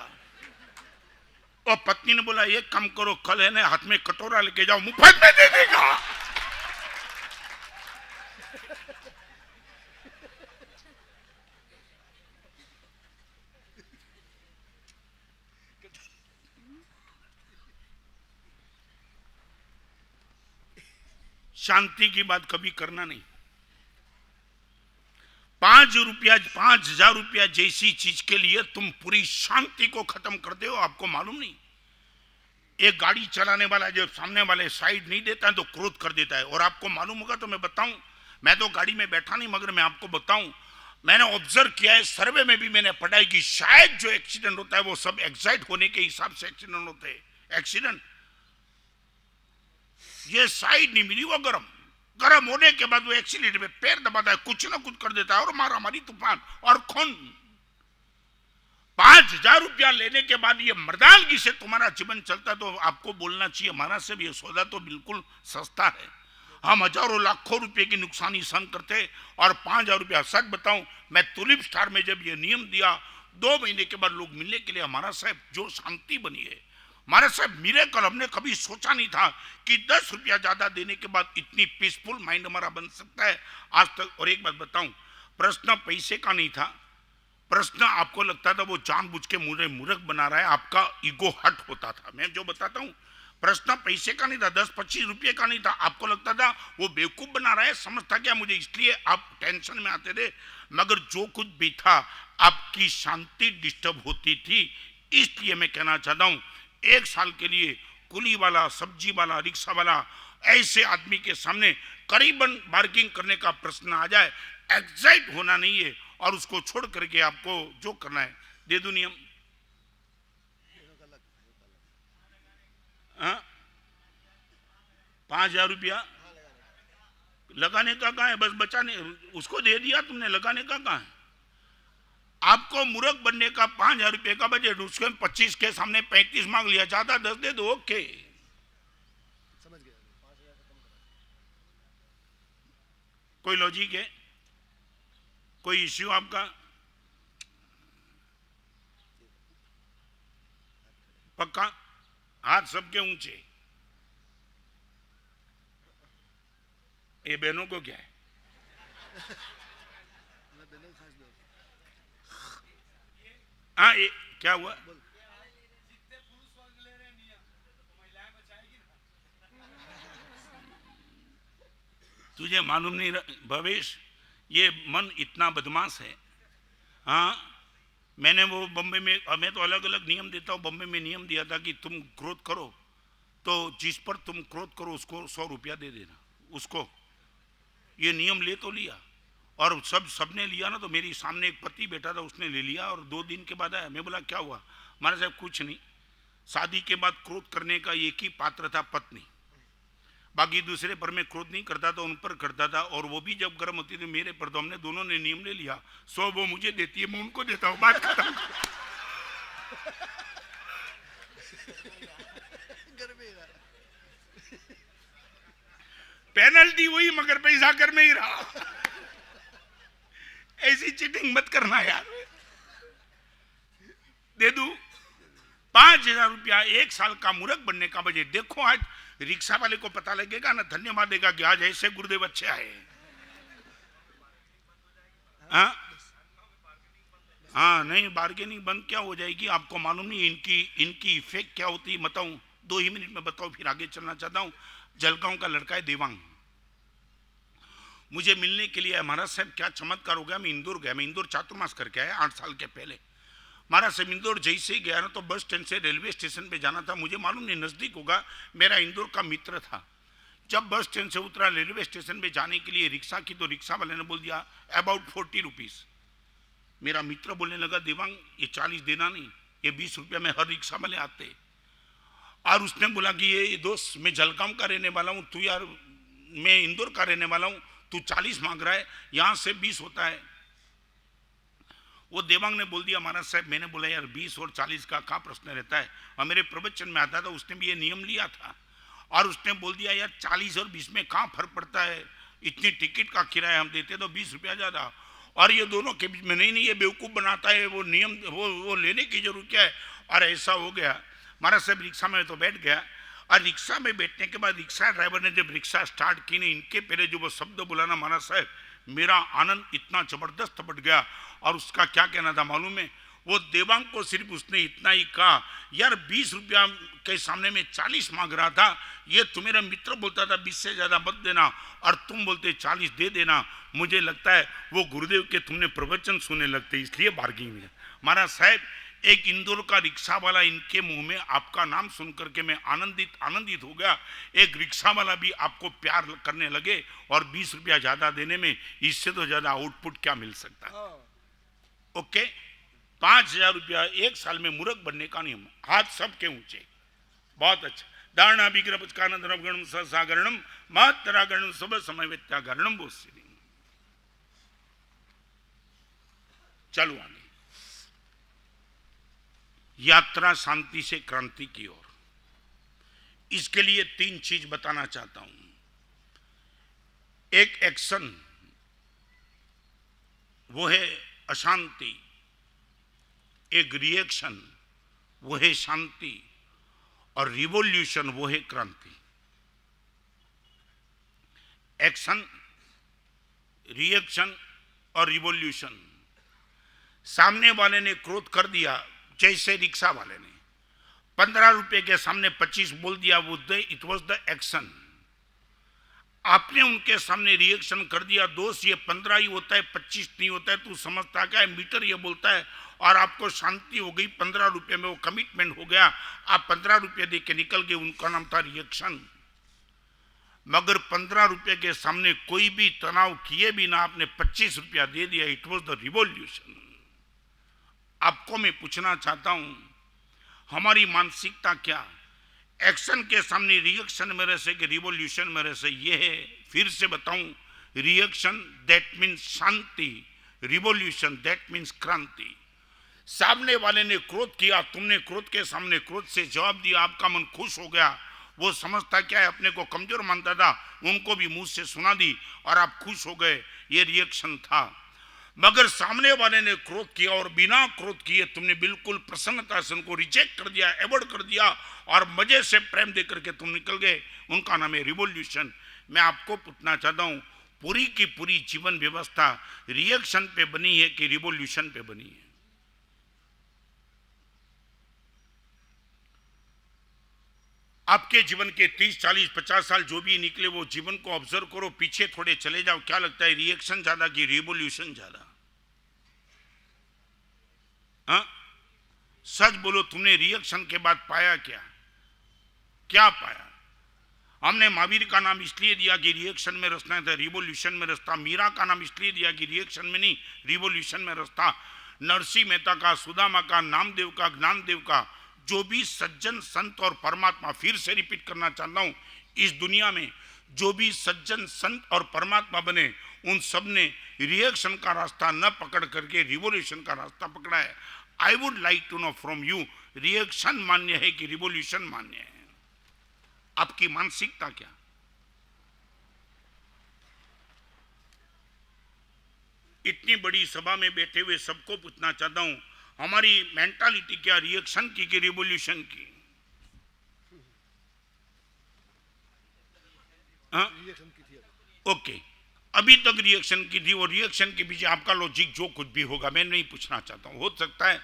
और पत्नी ने बोला एक काम करो, कल है ना हाथ में कटोरा लेके जाओ, मुफ्त में दे देगा। शांति की बात कभी करना नहीं। 5,000 रुपया जैसी चीज के लिए तुम पूरी शांति को खत्म कर दे हो, आपको मालूम नहीं। एक गाड़ी चलाने वाला जब सामने वाले साइड नहीं देता है तो क्रोध कर देता है। और आपको मालूम होगा तो मैं बताऊं, मैं तो गाड़ी में बैठा नहीं, मगर मैं आपको बताऊं, मैंने ऑब्जर्व किया है, सर्वे में भी मैंने पढ़ाई की, शायद जो एक्सीडेंट होता है वो सब एक्साइट होने के हिसाब से एक्सीडेंट होते हैं। एक्सीडेंट ये साइड नहीं मिली, वो गरम होने के बाद वो एक्सीलेटर पे पैर दबाता है, कुछ ना कुछ कर देता है, और मारा मारी तूफान और खून। 5,000 रुपया लेने के बाद ये मर्दानगी से तुम्हारा जीवन चलता तो आपको बोलना चाहिए हमारा से भी ये सौदा तो बिल्कुल सस्ता है। हम हजारों लाखों रुपए की नुकसानी सहन करते, और 5,000 रुपया। सच बताऊं, मैं टुलिप स्टार में जब ये नियम दिया 2 महीने के बाद लोग मिलने के लिए, हमारा साहब जो शांति बनी है, हमारे साहब मिरेकल, हमने कभी सोचा नहीं था कि 10 रुपया ज्यादा देने के बाद इतनी पीसफुल माइंड हमारा बन सकता है आज तक। और एक बात बताऊं, प्रश्न पैसे का नहीं था, प्रश्न आपको लगता था वो जानबूझ के मुझे मूर्ख बना रहा है, आपका ईगो हट होता था। मैं जो बताता हूं, प्रश्न पैसे का नहीं था, 10-25 रुपये का नहीं था, आपको लगता था वो बेवकूफ बना रहा है, समझता क्या मुझे, इसलिए आप टेंशन में आते थे। मगर जो कुछ भी था आपकी शांति डिस्टर्ब होती थी। इसलिए मैं कहना चाहता हूं, 1 साल के लिए कुली वाला, सब्जी वाला, रिक्शा वाला, ऐसे आदमी के सामने करीबन बार्गिंग करने का प्रश्न आ जाए, एग्जाइट होना नहीं है, और उसको छोड़ करके आपको जो करना है दे दो नियम। 5,000 रुपया लगाने का कहाँ है? बस बचाने, उसको दे दिया तुमने, लगाने का कहाँ है? आपको मूर्ख बनने का 5,000 रुपये का बजट, उसके 25 के सामने 35 मांग लिया, ज्यादा 10 दे दो, ओके। समझ गया। कोई लॉजिक है? कोई इश्यू आपका? पक्का? हाथ सबके ऊंचे। ये बहनों को क्या है? हाँ, ये क्या हुआ? तुझे मालूम नहीं भवेश, ये मन इतना बदमाश है। हाँ, मैंने वो बम्बई में, मैं तो अलग अलग नियम देता हूँ, बम्बई में नियम दिया था कि तुम क्रोध करो तो जिस पर तुम क्रोध करो उसको 100 रुपया दे देना उसको। ये नियम ले तो लिया, और सबने लिया ना, तो मेरी सामने एक पति बैठा था, उसने ले लिया, और 2 दिन के बाद आया। मैं बोला क्या हुआ? हमारे साहब कुछ नहीं, शादी के बाद क्रोध करने का एक ही पात्र था, पत्नी, बाकी दूसरे पर मैं क्रोध नहीं करता था, उन पर करता था, और वो भी जब गर्म होती थी मेरे पर, तो हमने दोनों ने नियम ले लिया, 100 वो मुझे देती है, मैं उनको देता हूँ, बात खत्म। पेनल्टी हुई मगर पैसा घर में ही रहा। ऐसी चीटिंग मत करना यार। दे दू 5,000 रुपया, 1 साल का मूर्ख बनने का बजट। देखो आज रिक्शा वाले को पता लगेगा ना, धन्यवाद देगा कि आज ऐसे गुरुदेव अच्छे आए। हाँ नहीं, बार्गेनिंग बंद क्या हो जाएगी? आपको मालूम नहीं इनकी इफेक्ट क्या होती है? बताऊं, 2 ही मिनट में बताओ, फिर आगे चलना चाहता हूं। जलगांव का लड़का है देवांग, मुझे मिलने के लिए महाराज साहब क्या चमत्कार हो गया। मैं इंदौर गया, मैं इंदौर चातुर्मास करके आया 8 साल के पहले। महाराज साहब इंदौर जैसे ही गया ना तो बस स्टैंड से रेलवे स्टेशन पे जाना था, मुझे मालूम नहीं नज़दीक होगा, मेरा इंदौर का मित्र था। जब बस स्टैंड से उतरा रेलवे स्टेशन पे जाने के लिए रिक्शा की, तो रिक्शा वाले ने बोल दिया अबाउट 40 रुपीज़। मेरा मित्र बोलने लगा देवांग ये 40 देना नहीं, ये 20 रुपया में हर रिक्शा वाले आते। और उसने बोला कि ये दोस्त मैं जलगांव का रहने वाला हूँ, तू यार मैं इंदौर का रहने वाला हूँ, तू 40 मांग रहा है, यहाँ से 20 होता है। वो देवांग ने बोल दिया महाराज साहब, मैंने बोला यार 20 और 40 का क्या प्रश्न रहता है, और मेरे प्रवचन में आता था, उसने भी ये नियम लिया था। और उसने बोल दिया यार 40 और 20 में कहाँ फर्क पड़ता है, इतनी टिकट का किराया हम देते तो 20 रुपया ज़्यादा, और ये दोनों के बीच में नहीं ये बेवकूफ़ बनाता है, वो नियम वो लेने की जरूरत क्या है। और ऐसा हो गया महाराज साहब, रिक्शा में तो बैठ गया, और रिक्शा में बैठने के बाद रिक्शा ड्राइवर ने जब रिक्शा स्टार्ट की नहीं, इनके पहले जो वो शब्द बोला ना महाराज साहब, मेरा आनंद इतना जबरदस्त बढ़ गया। और उसका क्या कहना था मालूम है, वो देवांग को सिर्फ उसने इतना ही कहा यार 20 रुपया के सामने में 40 मांग रहा था, ये तुम्हारा मित्र बोलता था 20 से ज़्यादा मत देना, और तुम बोलते 40 दे देना। मुझे लगता है वो गुरुदेव के तुमने प्रवचन सुनने लगते इसलिए बार्गिंग है। महाराज साहब एक इंदौर का रिक्शा वाला, इनके मुंह में आपका नाम सुन करके मैं आनंदित हो गया। एक रिक्शा वाला भी आपको प्यार करने लगे, और 20 रुपया ज़्यादा देने में इससे तो ज़्यादा आउटपुट क्या मिल सकता है। ओके, 5,000 रुपया एक साल में मूर्ख बनने का नियम, हाथ सबके ऊंचे, बहुत अच्छा। धारणा विग्रहणम सागरणम मातरागरणम सब समय व्यत्यागरणम वो श्री। चलो आगे, यात्रा शांति से क्रांति की ओर। इसके लिए 3 चीज बताना चाहता हूं। एक एक्शन वो है अशांति, एक रिएक्शन वो है शांति, और रिवॉल्यूशन वो है क्रांति। एक्शन, रिएक्शन और रिवॉल्यूशन। सामने वाले ने क्रोध कर दिया, जैसे रिक्शा वाले ने 15 रुपए के सामने 25 बोल दिया, वो इट वॉज द एक्शन। आपने उनके सामने रिएक्शन कर दिया, दोस्त ये 15 ही होता है 25 नहीं होता है, तू समझता क्या है, मीटर ये बोलता है, और आपको शांति हो गई, 15 रुपये में वो कमिटमेंट हो गया, आप 15 रुपये दे के निकल गए, उनका नाम था रिएक्शन। मगर 15 रुपये के सामने कोई भी तनाव किए भी ना आपने 25 रुपया दे दिया, इट वॉज द रिवॉल्यूशन। आपको मैं पूछना चाहता हूं हमारी मानसिकता क्या, एक्शन के सामने रिएक्शन मेरे से कि रिवॉल्यूशन मेरे से, ये है। फिर से बताऊं, reaction that means Shanti, revolution that means क्रांति। सामने वाले ने क्रोध किया, तुमने क्रोध के सामने क्रोध से जवाब दिया, आपका मन खुश हो गया। वो समझता क्या है, अपने को कमजोर मानता था, उनको भी मुंह से सुना दी और आप खुश हो गए, ये रिएक्शन था। मगर सामने वाले ने क्रोध किया और बिना क्रोध किए तुमने बिल्कुल प्रसन्नता से उनको रिजेक्ट कर दिया, अवॉइड कर दिया, और मजे से प्रेम देकर के तुम निकल गए, उनका नाम है रिवॉल्यूशन। मैं आपको पूछना चाहता हूं, पूरी की पूरी जीवन व्यवस्था रिएक्शन पे बनी है कि रिवॉल्यूशन पे बनी है? आपके जीवन के 30, 40, 50 साल जो भी निकले, वो जीवन को ऑब्जर्व करो, पीछे थोड़े चले जाओ, क्या लगता है रिएक्शन ज्यादा कि रिवॉल्यूशन ज्यादा? हाँ, सच बोलो, तुमने रिएक्शन के बाद पाया क्या? क्या पाया? हमने महावीर का नाम इसलिए दिया कि रिएक्शन में रसना था, रिवॉल्यूशन में रसता। मीरा का नाम इसलिए दिया कि रिएक्शन में नहीं, रिवॉल्यूशन में रसता। नरसिंह मेहता का, सुदामा का, नामदेव का, ज्ञानदेव का, जो भी सज्जन संत और परमात्मा, फिर से रिपीट करना चाहता हूं, इस दुनिया में जो भी सज्जन संत और परमात्मा बने, उन सब ने रिएक्शन का रास्ता न पकड़ करके रिवॉल्यूशन का रास्ता पकड़ा है। I would like to know from you, reaction मान्य है कि रिवॉल्यूशन मान्य है? आपकी मानसिकता क्या? इतनी बड़ी सभा में बैठे हुए सबको पूछना चाहता हूं, हमारी मेंटालिटी क्या, रिएक्शन की कि रिवॉल्यूशन की? ओके, अभी तक रिएक्शन की थी, वो रिएक्शन के पीछे आपका लॉजिक जो कुछ भी होगा, मैं नहीं पूछना चाहता हूं। हो सकता है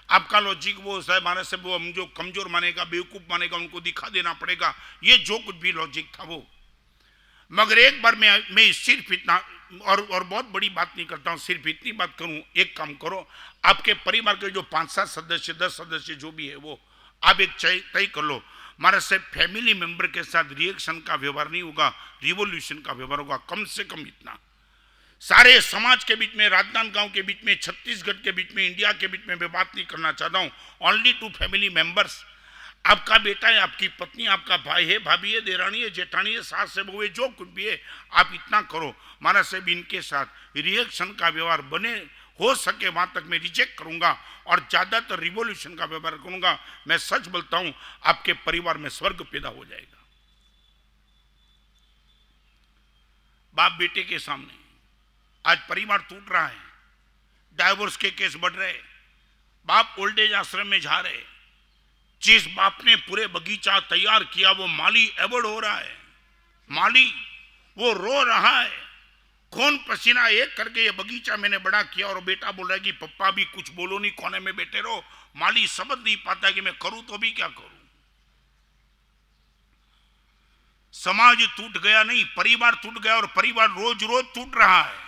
आपका लॉजिक वो है महाराज साहब, वो हम जो कमजोर मानेगा, बेवकूफ मानेगा, उनको दिखा देना पड़ेगा, ये जो कुछ भी लॉजिक था वो। मगर एक बार मैं सिर्फ इतना और बहुत बड़ी बात नहीं करता हूं, सिर्फ इतनी बात करूं, एक काम करो, आपके परिवार के जो 5-7 सदस्य 10 सदस्य जो भी है वो आप एक तय कर लो, हमारे से फैमिली मेंबर के साथ रिएक्शन का व्यवहार नहीं होगा, रिवॉल्यूशन का व्यवहार होगा, कम से कम इतना। सारे समाज के बीच में, राजनांदगांव के बीच में, छत्तीसगढ़ के बीच में, इंडिया के बीच में मैं बात नहीं करना चाहता हूं, ओनली टू फैमिली मेंबर्स। आपका बेटा है, आपकी पत्नी, आपका भाई है, भाभी है, देरानी है, जेठानी है, सास है, बहू है, जो कुछ भी है, आप इतना करो महाराज साहब, इनके साथ रिएक्शन का व्यवहार बने, हो सके वहां तक मैं रिजेक्ट करूंगा और ज्यादातर रिवॉल्यूशन का व्यवहार करूंगा। मैं सच बोलता हूं, आपके परिवार में स्वर्ग पैदा हो जाएगा। बाप बेटे के सामने आज परिवार टूट रहा है, डाइवोर्स के केस बढ़ रहे, बाप ओल्ड एज आश्रम में जा रहे, जिस बाप ने पूरे बगीचा तैयार किया वो माली अवॉर्ड हो रहा है, माली वो रो रहा है, खून पसीना एक करके ये बगीचा मैंने बड़ा किया, और बेटा बोल रहा है कि पप्पा भी कुछ बोलो नहीं, कोने में बैठे रहो। माली समझ नहीं पाता कि मैं करूं तो भी क्या करूं। समाज टूट गया नहीं, परिवार टूट गया, और परिवार रोज रोज टूट रहा है,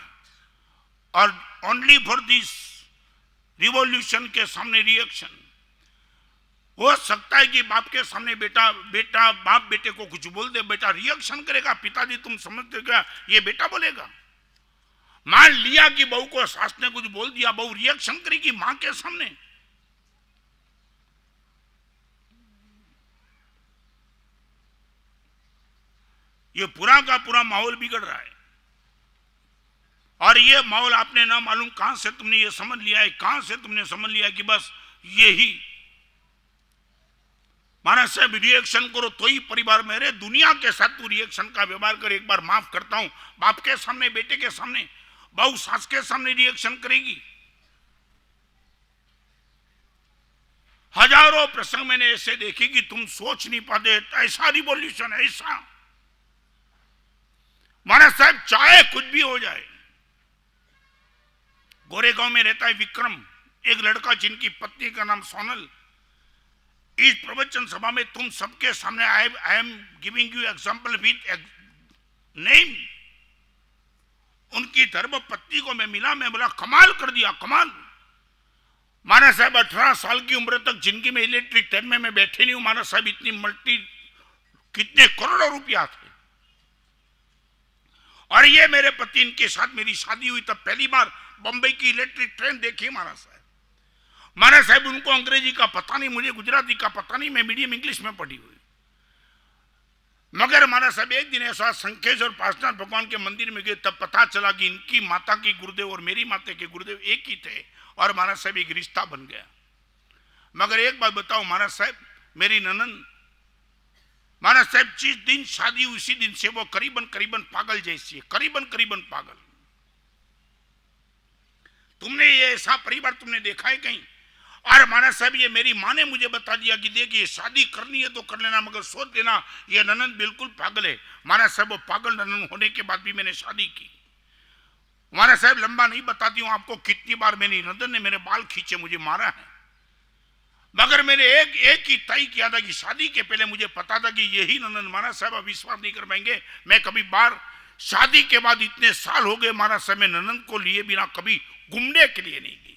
और ओनली फॉर दिस रिवॉल्यूशन के सामने रिएक्शन। हो सकता है कि बाप के सामने बेटा बाप बेटे को कुछ बोल दे, बेटा रिएक्शन करेगा, पिताजी तुम समझते क्या, ये बेटा बोलेगा। मान लिया कि बहू को सास ने कुछ बोल दिया, बहू रिएक्शन करेगी मां के सामने। ये पूरा का पूरा माहौल बिगड़ रहा है, और ये माहौल आपने ना मालूम कहां से तुमने ये समझ लिया है, कहां से तुमने समझ लिया कि बस यही महाराज साहब रिएक्शन करो तो ही परिवार में रहे। दुनिया के साथ तू रिएक्शन का व्यवहार कर, एक बार माफ करता हूं, बाप के सामने, बेटे के सामने, बहू सास के सामने रिएक्शन करेगी। हजारों प्रसंग मैंने ऐसे देखे कि तुम सोच नहीं पाते, ऐसा रिवॉल्यूशन, ऐसा महाराज साहब चाहे कुछ भी हो जाए। गोरेगांव में रहता है विक्रम, एक लड़का जिनकी पत्नी का नाम सोनल। इस प्रवचन सभा में तुम सबके सामने I am giving you example with name. उनकी धर्म पत्नी को मैं मिला, मैं बोला कमाल कर दिया, कमाल। महाराज साहब 18 साल की उम्र तक जिंदगी में इलेक्ट्रिक ट्रेन में मैं बैठे नहीं हूं महाराज साहब, इतनी मल्टी कितने करोड़ों रुपया थे। और ये मेरे पति, इनके साथ मेरी शादी हुई तब पहली बार बंबई की इलेक्ट्रिक ट्रेन देखी महाराज साहब। महाराज साहब उनको अंग्रेजी का पता नहीं, मुझे गुजराती का पता नहीं, मैं मीडियम इंग्लिश में पढ़ी हुई। मगर महाराज साहब एक दिन ऐसा संकेश और पार्श्वनाथ भगवान के मंदिर में गए, तब पता चला कि इनकी माता की गुरुदेव और मेरी माता के गुरुदेव एक ही थे, और महाराज साहब एक रिश्ता बन गया। मगर एक बात बताओ महाराज साहब, मेरी ननद महाराज साहब जिस दिन शादी उसी दिन से वो करीबन पागल जैसी है, करीबन पागल। तुमने ये ऐसा परिवार तुमने देखा है कहीं? और महाराज साहब ये मेरी माँ ने मुझे बता दिया कि देखिए शादी करनी है तो कर लेना, मगर सोच लेना ये ननद बिल्कुल पागल है। महाराज साहब वो पागल ननद होने के बाद भी मैंने शादी की। महाराज साहब लंबा नहीं बताती हूँ आपको कितनी बार मेरी ननद ने मेरे बाल खींचे, मुझे मारा है, मगर मैंने एक ही तय किया था कि शादी के पहले मुझे पता था कि यही ननद। महाराज साहब अब विश्वास नहीं कर पाएंगे, मैं कभी बार शादी के बाद इतने साल हो गए महाराज साहब मैं ननद को लिए बिना कभी घूमने के लिए नहीं गई।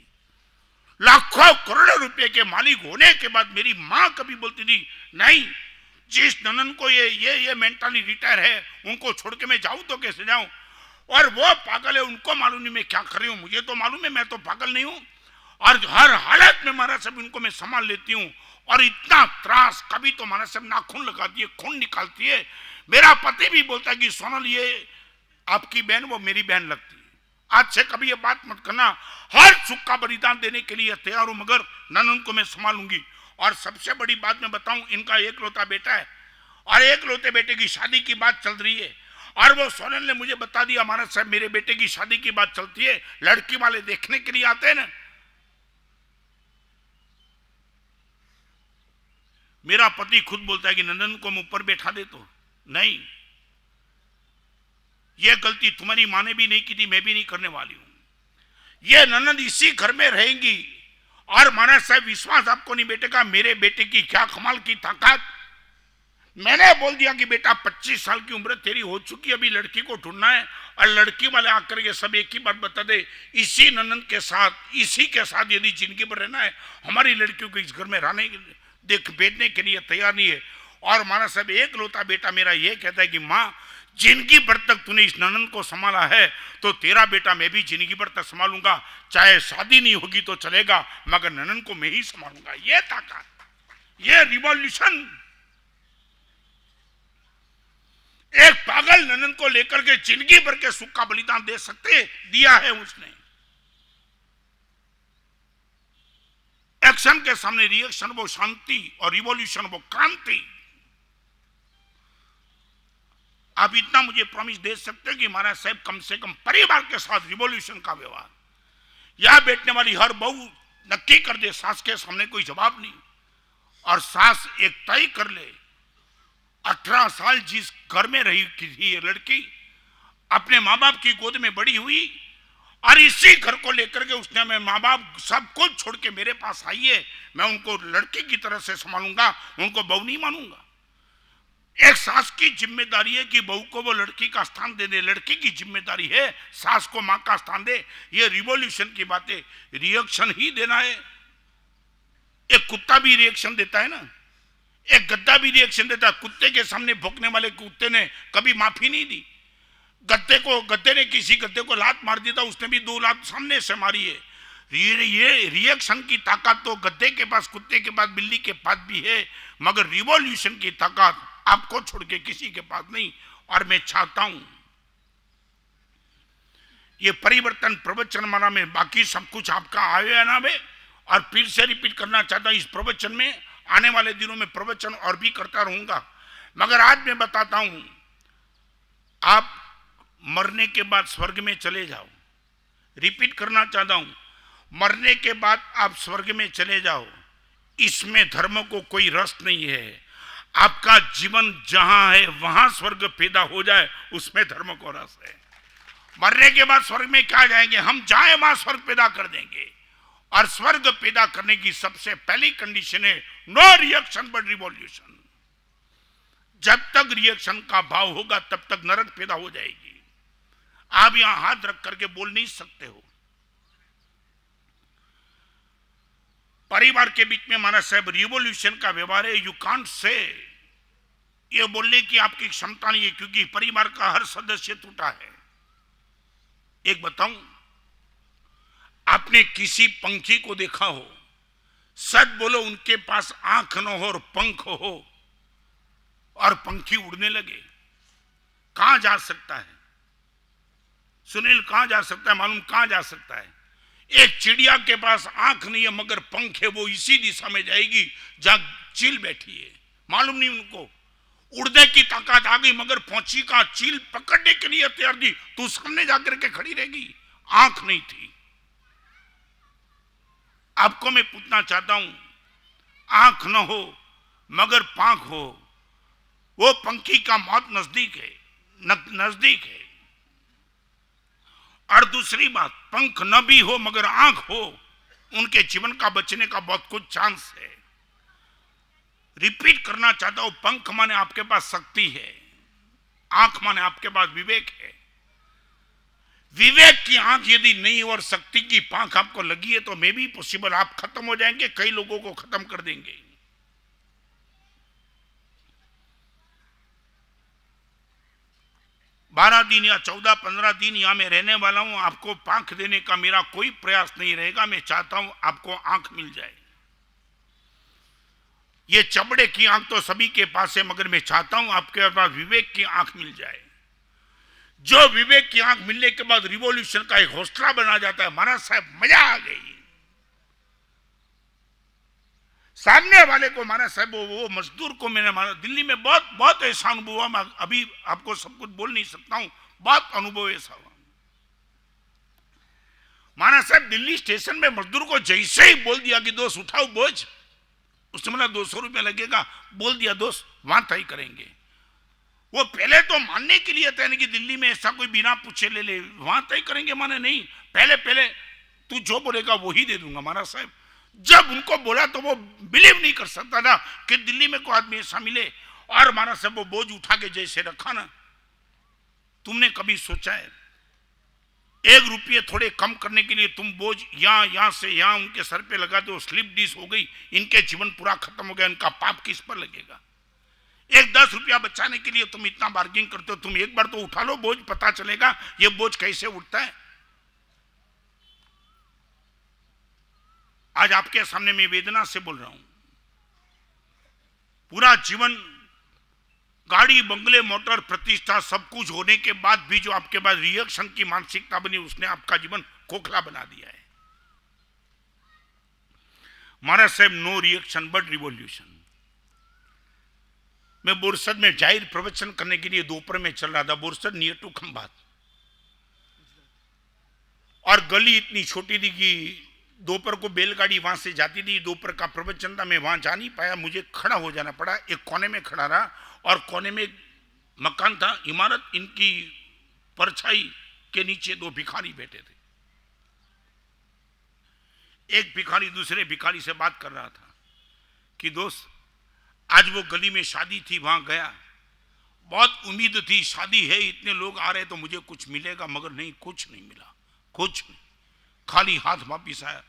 लाखों करोड़ों रुपए के मालिक होने के बाद मेरी माँ कभी बोलती थी नहीं, जिस ननन को ये मेंटली रिटायर है उनको छोड़ के मैं जाऊं तो कैसे जाऊं, और वो पागल है, उनको मालूम नहीं मैं क्या कर रही हूं, मुझे तो मालूम है मैं तो पागल नहीं हूं, और हर हालत में महाराज साहब उनको मैं संभाल लेती हूं। और इतना त्रास, कभी तो महाराज साहब नाखून लगाती है, खून निकालती है। मेरा पति भी बोलता है कि सोनल ये आपकी बहन, वो मेरी बहन लगती है, आज से कभी ये बात मत करना, हर सुख का बलिदान देने के लिए तैयार हूं, मगर ननद को मैं संभालूंगी। और सबसे बड़ी बात मैं बताऊं, इनका एकलौता बेटा है, और एकलौते बेटे की शादी की बात चल रही है, और वो सोनल ने मुझे बता दिया महाराज साहब मेरे बेटे की शादी की बात चलती है, लड़की वाले देखने के लिए आते हैं ना। मेरा पति खुद बोलता है कि नंदन को मैं ऊपर बैठा दे, तो नहीं, यह गलती तुम्हारी माँ ने भी नहीं की थी, मैं भी नहीं करने वाली हूं। यह ननद इसी घर में रहेंगी और महाराज साहब विश्वास आपको नहीं बैठेगा, मेरे बेटे की क्या कमाल की ताकत। मैंने बोल दिया कि बेटा 25 साल की उम्र तेरी हो चुकी, अभी लड़की को ढूंढना है, और लड़की वाले आकर के सब एक ही बात बता दे, इसी ननद के साथ, इसी के साथ यदि जिंदगी पर रहना है, हमारी लड़कियों को इस घर में रहने देख बैठने के लिए तैयार नहीं है। और महाराज साहब एक लौता बेटा मेरा ये कहता है कि माँ जिंदगी भर तक तूने इस ननद को संभाला है, तो तेरा बेटा मैं भी जिंदगी भर तक संभालूंगा, चाहे शादी नहीं होगी तो चलेगा, मगर ननद को मैं ही संभालूंगा। ये ताकत, ये रिवॉल्यूशन। एक पागल ननद को लेकर के जिंदगी भर के सुख का बलिदान दे सकते दिया है उसने। एक्शन के सामने रिएक्शन वो शांति, और रिवॉल्यूशन वो क्रांति। आप इतना मुझे प्रॉमिस दे सकते हैं कि महाराज साहब कम से कम परिवार के साथ रिवॉल्यूशन का व्यवहार। यहां बैठने वाली हर बहू नक्की कर दे सास के सामने कोई जवाब नहीं, और सास एक तय कर ले, 18 साल जिस घर में रही थी ये लड़की, अपने माँ बाप की गोद में बड़ी हुई, और इसी घर को लेकर के उसने, मैं माँ बाप सब कुछ छोड़ के मेरे पास आई है, मैं उनको लड़की की तरह से संभालूंगा, उनको बहू नहीं मानूंगा। एक सास की जिम्मेदारी है कि बहू को वो लड़की का स्थान दे दे, लड़की की जिम्मेदारी है सास को माँ का स्थान दे। ये रिवॉल्यूशन की बातें, रिएक्शन ही देना है। एक कुत्ता भी रिएक्शन देता है ना, एक गद्दा भी रिएक्शन देता है। कुत्ते के सामने भौंकने वाले कुत्ते ने कभी माफी नहीं दी। गद्दे ने किसी गद्दे को लात मार दी था, उसने भी 2 लात सामने से मारी है। ये रिएक्शन की ताकत तो गद्दे के पास, कुत्ते के पास, बिल्ली के पास भी है, मगर रिवॉल्यूशन की ताकत आपको छोड़ के किसी के पास नहीं। और मैं चाहता हूं ये परिवर्तन प्रवचन माना में बाकी सब कुछ आपका आवे या ना आवे, और फिर से रिपीट करना चाहता हूं इस प्रवचन में। आने वाले दिनों में प्रवचन और भी करता रहूंगा, मगर आज मैं बताता हूं, आप मरने के बाद स्वर्ग में चले जाओ। रिपीट करना चाहता हूं, मरने के बाद आप स्वर्ग में चले जाओ, इसमें धर्म को कोई रस नहीं है। आपका जीवन जहां है वहां स्वर्ग पैदा हो जाए, उसमें धर्म को रस है। मरने के बाद स्वर्ग में क्या जाएंगे, हम जाए वहां स्वर्ग पैदा कर देंगे। और स्वर्ग पैदा करने की सबसे पहली कंडीशन है नो रिएक्शन बट रिवॉल्यूशन। जब तक रिएक्शन का भाव होगा तब तक नरक पैदा हो जाएगी। आप यहां हाथ रख करके बोल नहीं सकते हो। परिवार के बीच में महाराज साहब रिवॉल्यूशन का व्यवहार है। यू कांट से, ये बोलने की आपकी क्षमता नहीं है, क्योंकि परिवार का हर सदस्य टूटा है। एक बताऊं, आपने किसी पंछी को देखा हो, सच बोलो, उनके पास आंख न हो और पंख हो और पंखी उड़ने लगे, कहां जा सकता है? सुनील कहां जा सकता है? मालूम कहां जा सकता है? एक चिड़िया के पास आंख नहीं है मगर पंख है, वो इसी दिशा में जाएगी जहां चील बैठी है। मालूम नहीं उनको उड़ने की ताकत आ गई, मगर पहुंची का चील पकड़ने के लिए तैयार थी, तू सामने जाकर के खड़ी रहेगी, आंख नहीं थी। आपको मैं पूछना चाहता हूं, आंख न हो मगर पांख हो, वो पंखी का मौत नजदीक है, नजदीक है। और दूसरी बात, पंख न भी हो मगर आंख हो, उनके जीवन का बचने का बहुत कुछ चांस है। रिपीट करना चाहता हूं, पंख माने आपके पास शक्ति है, आंख माने आपके पास विवेक है। विवेक की आंख यदि नहीं और शक्ति की पांख आपको लगी है तो मे भी पॉसिबल आप खत्म हो जाएंगे, कई लोगों को खत्म कर देंगे। 12 दिन या 14-15 दिन यहां मैं रहने वाला हूं, आपको पांख देने का मेरा कोई प्रयास नहीं रहेगा। मैं चाहता हूं आपको आंख मिल जाए। ये चमड़े की आंख तो सभी के पास है, मगर मैं चाहता हूं आपके पास विवेक की आंख मिल जाए। जो विवेक की आंख मिलने के बाद रिवॉल्यूशन का एक हौसला बना जाता है। महाराज साहब मजा आ गई। सामने वाले को महाराज साहब वो मजदूर को मैंने दिल्ली में बहुत ऐसा अनुभव हुआ, मैं अभी आपको सब कुछ बोल नहीं सकता हूं, बहुत अनुभव ऐसा हुआ। महाराज साहब दिल्ली स्टेशन में मजदूर को जैसे ही बोल दिया कि दोस्त उठाओ बोझ, उसने बोला 200 रुपया लगेगा, बोल दिया दोस्त वहां तय करेंगे। वो पहले तो मानने के लिए था कि दिल्ली में ऐसा कोई बिना पूछे ले ले, वहां तय करेंगे माने नहीं, पहले तू जो बोलेगा वही दे दूंगा। महाराज साहब जब उनको बोला तो वो बिलीव नहीं कर सकता था कि दिल्ली में कोई आदमी ऐसा मिले और हमारा सब वो बोझ उठा के जैसे रखा ना। तुमने कभी सोचा है 1 रुपये थोड़े कम करने के लिए तुम बोझ यहां से यहां उनके सर पे लगा दो, स्लिप डिश हो गई, इनके जीवन पूरा खत्म हो गया, इनका पाप किस पर लगेगा? एक 10 रुपया बचाने के लिए तुम इतना बार्गिंग करते हो। तुम एक बार तो उठा लो बोझ, पता चलेगा ये बोझ कैसे उठता है। आज आपके सामने मैं वेदना से बोल रहा हूं। पूरा जीवन गाड़ी, बंगले, मोटर, प्रतिष्ठा सब कुछ होने के बाद भी जो आपके पास रिएक्शन की मानसिकता बनी, उसने आपका जीवन खोखला बना दिया है। महाराज साहब, नो रिएक्शन बट रिवॉल्यूशन। मैं बोरसद में जाहिर प्रवचन करने के लिए दोपहर में चल रहा था, बोरसद नियर टू खंभात, और गली इतनी छोटी थी कि दोपहर को बैलगाड़ी वहां से जाती थी। दोपहर का प्रवचन था, मैं वहां जा नहीं पाया, मुझे खड़ा हो जाना पड़ा। एक कोने में खड़ा रहा और कोने में मकान था, इमारत, इनकी परछाई के नीचे 2 भिखारी बैठे थे। एक भिखारी दूसरे भिखारी से बात कर रहा था कि दोस्त, आज वो गली में शादी थी, वहां गया, बहुत उम्मीद थी, शादी है, इतने लोग आ रहे तो मुझे कुछ मिलेगा, मगर नहीं, कुछ नहीं मिला, कुछ नहीं, खाली हाथ वापिस आया।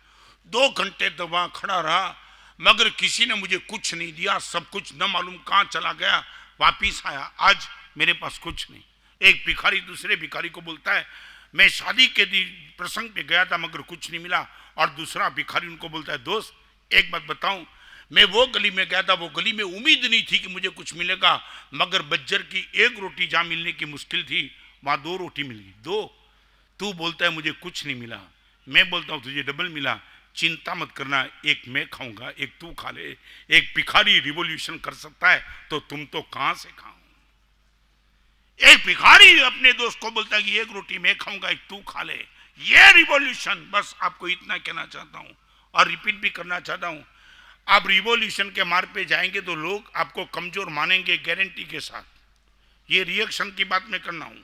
2 घंटे तक वहां खड़ा रहा, मगर किसी ने मुझे कुछ नहीं दिया, सब कुछ न मालूम कहां चला गया, वापिस आया, आज मेरे पास कुछ नहीं। एक भिखारी दूसरे भिखारी को बोलता है, मैं शादी के प्रसंग पे गया था मगर कुछ नहीं मिला। और दूसरा भिखारी उनको बोलता है, दोस्त एक बात बताऊं, मैं वो गली में गया था, वो गली में उम्मीद नहीं थी कि मुझे कुछ मिलेगा, मगर बज्जर की 1 रोटी जहां मिलने की मुश्किल थी, वहां 2 रोटी मिल गई। 2। तू बोलता है मुझे कुछ नहीं मिला, मैं बोलता हूं तुझे डबल मिला, चिंता मत करना, एक मैं खाऊंगा, एक तू खा ले। एक भिखारी रिवॉल्यूशन कर सकता है तो तुम तो कहां से खाओ। एक भिखारी अपने दोस्त को बोलता है कि 1 रोटी मैं खाऊंगा, एक तू खा ले, ये रिवॉल्यूशन। बस आपको इतना कहना चाहता हूं और रिपीट भी करना चाहता हूं, आप रिवॉल्यूशन के मार्ग पे जाएंगे तो लोग आपको कमजोर मानेंगे गारंटी के साथ। ये रिएक्शन की बात मैं करना हूं।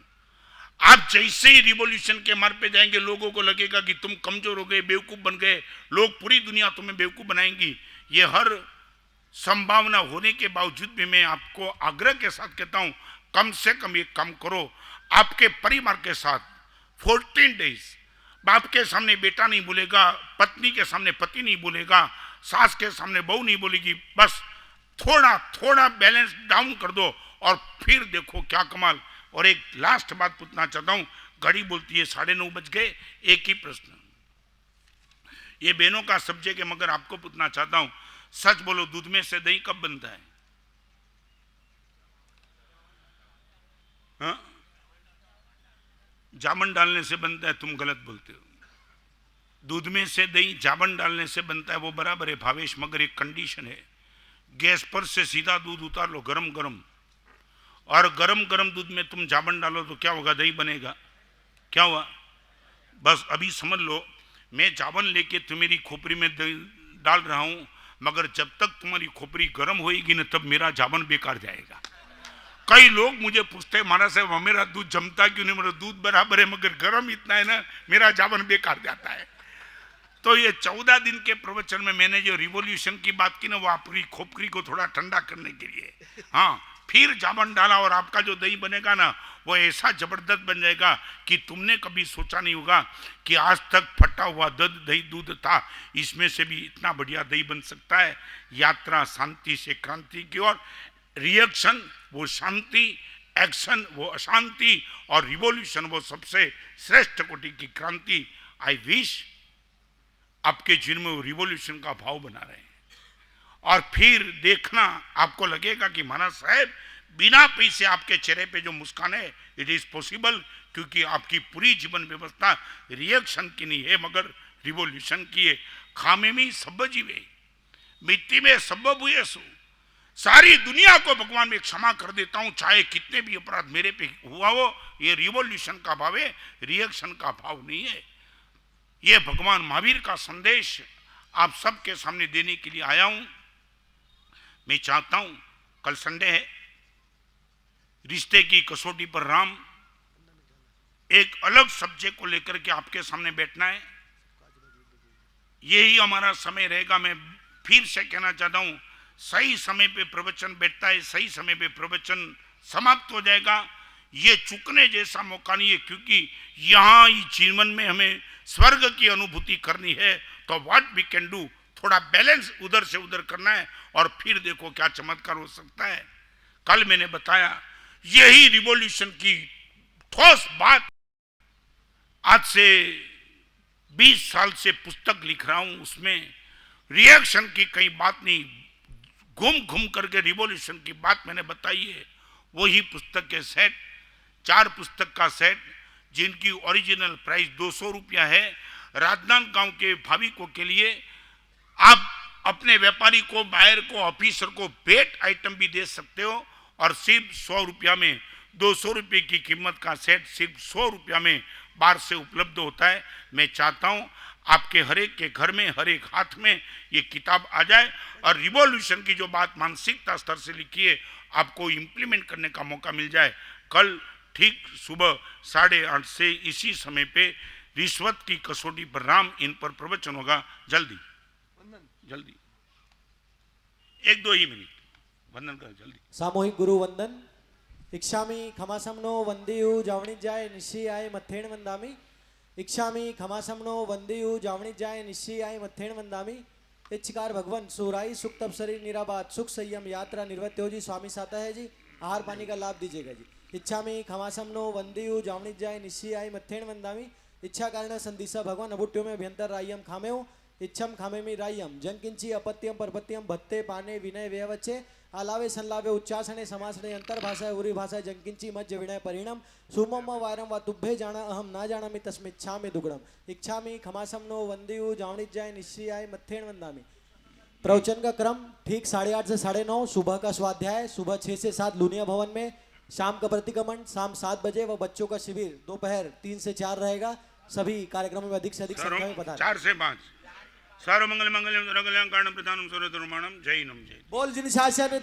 आप जैसे ही रिवॉल्यूशन के मार्ग पे जाएंगे, लोगों को लगेगा कि तुम कमजोर हो गए, बेवकूफ बन गए, लोग पूरी दुनिया तुम्हें बेवकूफ बनाएंगी। ये हर संभावना होने के बावजूद भी मैं आपको आग्रह के साथ कहता हूं, कम से कम एक काम करो, आपके परिवार के साथ 14 डेज, बाप के सामने बेटा नहीं बोलेगा, पत्नी के सामने पति नहीं बोलेगा, सास के सामने बहू नहीं बोलेगी, बस थोड़ा थोड़ा बैलेंस डाउन कर दो और फिर देखो क्या कमाल। और एक लास्ट बात पूछना चाहता हूं, घड़ी बोलती है 9:30 बज गए, एक ही प्रश्न, ये बहनों का सब्जेक्ट है, मगर आपको पूछना चाहता हूं, सच बोलो, दूध में से दही कब बनता है? हाँ? जामन डालने से बनता है, तुम गलत बोलते हो। दूध में से दही जामन डालने से बनता है, वो बराबर है भावेश, मगर एक कंडीशन है, गैस पर से सीधा दूध उतार लो गरम गरम, और गरम गरम दूध में तुम जामन डालो तो क्या होगा? दही बनेगा। क्या हुआ? बस अभी समझ लो, मैं जामन लेके तुम्हारी खोपड़ी में दही डाल रहा हूं, मगर जब तक तुम्हारी खोपड़ी गर्म होएगी ना, तब मेरा जामन बेकार जाएगा। कई लोग मुझे पूछते हैं, महाराज साहब मेरा दूध जमता क्यों नहीं? मेरा दूध बराबर है, मगर गर्म इतना है ना, मेरा जामन बेकार जाता है। तो ये 14 दिन के प्रवचन में मैंने जो रिवॉल्यूशन की बात की ना, वो आपकी खोपड़ी को थोड़ा ठंडा करने के लिए। हाँ, फिर जामन डाला और आपका जो दही बनेगा ना, वो ऐसा जबरदस्त बन जाएगा कि तुमने कभी सोचा नहीं होगा कि आज तक फटा हुआ दही दूध था, इसमें से भी इतना बढ़िया दही बन सकता है। यात्रा शांति से क्रांति की ओर, रिएक्शन वो शांति, एक्शन वो अशांति, और रिवॉल्यूशन वो सबसे श्रेष्ठ कोटि की क्रांति। आई विश आपके जीवन में रिवॉल्यूशन का भाव बना रहे हैं, और फिर देखना आपको लगेगा कि महाराज साहब बिना पैसे आपके चेहरे पे जो मुस्कान है, इट इज पॉसिबल, क्योंकि आपकी पूरी जीवन व्यवस्था रिएक्शन की नहीं है मगर रिवॉल्यूशन की है। खामे में सब जीवे, मिट्टी में सब भूयसु, सारी दुनिया को भगवान में क्षमा कर देता हूं, चाहे कितने भी अपराध मेरे पे हुआ हो। ये रिवॉल्यूशन का भाव है, रिएक्शन का भाव नहीं है। ये भगवान महावीर का संदेश आप सबके सामने देने के लिए आया हूं। मैं चाहता हूं, कल संडे है, रिश्ते की कसौटी पर राम, एक अलग सब्जेक्ट को लेकर के आपके सामने बैठना है। यही हमारा समय रहेगा। मैं फिर से कहना चाहता हूं, सही समय पे प्रवचन बैठता है, सही समय पे प्रवचन समाप्त हो जाएगा। ये चुकने जैसा मौका नहीं है, क्योंकि यहाँ इस जीवन में हमें स्वर्ग की अनुभूति करनी है। तो व्हाट वी कैन डू, थोड़ा बैलेंस उधर से उधर करना है, और फिर देखो क्या चमत्कार हो सकता है। कल मैंने बताया यही रिवॉल्यूशन की ठोस बात। आज से 20 साल से पुस्तक लिख रहा हूं, उसमें रिएक्शन की कई बात नहीं, घूम घूम करके रिवॉल्यूशन की बात मैंने बताई है। वही पुस्तक के सेट, 4 पुस्तक का सेट, जिनकी ओरिजिनल प्राइस 200 रुपया है। राजनांदगांव के भाविकों के लिए आप अपने व्यापारी को, बायर को, ऑफिसर को भेंट आइटम भी दे सकते हो, और सिर्फ 100 रुपया में 200 रुपये की कीमत का सेट सिर्फ 100 रुपया में बाहर से उपलब्ध होता है। मैं चाहता हूं आपके हर एक के घर में, हर एक हाथ में ये किताब आ जाए, और रिवॉल्यूशन की जो बात मानसिकता स्तर से लिखी है आपको इम्प्लीमेंट करने का मौका मिल जाए। कल ठीक सुबह 8:30 से इसी समय पे रिश्वत की कसौटी पर राम इन पर प्रवचन होगा। जल्दी जल्दी 1-2 ही मिनट वंदन कर जल्दी। सामूहिक गुरु वंदन। इच्छामि खमासमनो वंदेयु जावणी जाय निश्चय आय मथेण वंदामि। इच्छामि खमासमनो वंदेयु जावणी जाय निश्चय आय मथेण वंदामि। इच्छकार भगवान सुराई सुख तप शरीर निराबाद सुख संयम यात्रा निर्वत्य हो जी। स्वामी साता है जी, आहार पानी का लाभ दीजिएगा जी। इच्छामि खमासमनो वंदेयु जावणी जाय निश्चय आय मथेण वंदामि। इच्छा कारण संदिशा भगवान अभुट्यो में अभ्यंतर रायम खामेऊ इच्छम खामेमी रायम जंकिंची अपत्यम परपत्यम भत्ते पाने विनय व्यवच्चे आलावे संलावे उच्चासने समासने अंतर्भाषा उरी भाषा जंकिंची मध्य विनय परिणम सुमम वारम व तुभ्ये जाना अहम ना जानामि तस्मिच्छामि दुग्गड़म। इच्छामि खमासमनो वंदेयु जावणी जाय निश्चय आय मथेण वंदामि। प्रवचन का क्रम ठीक 8:30 से 9:30। सुबह का स्वाध्याय सुबह 6 से 7 लुनिया भवन में, शाम का प्रतिक्रमण शाम 7 बजे, व बच्चों का शिविर दोपहर 3 से 4 रहेगा। सभी कार्यक्रमों में अधिक से अधिक संख्या में पधारें। 4 से 5 सर्वमंगल मंगलम सर्वकल्याण कारणम प्रधानम सर्वधर्माणम जय नम जय। बोल जिन शासन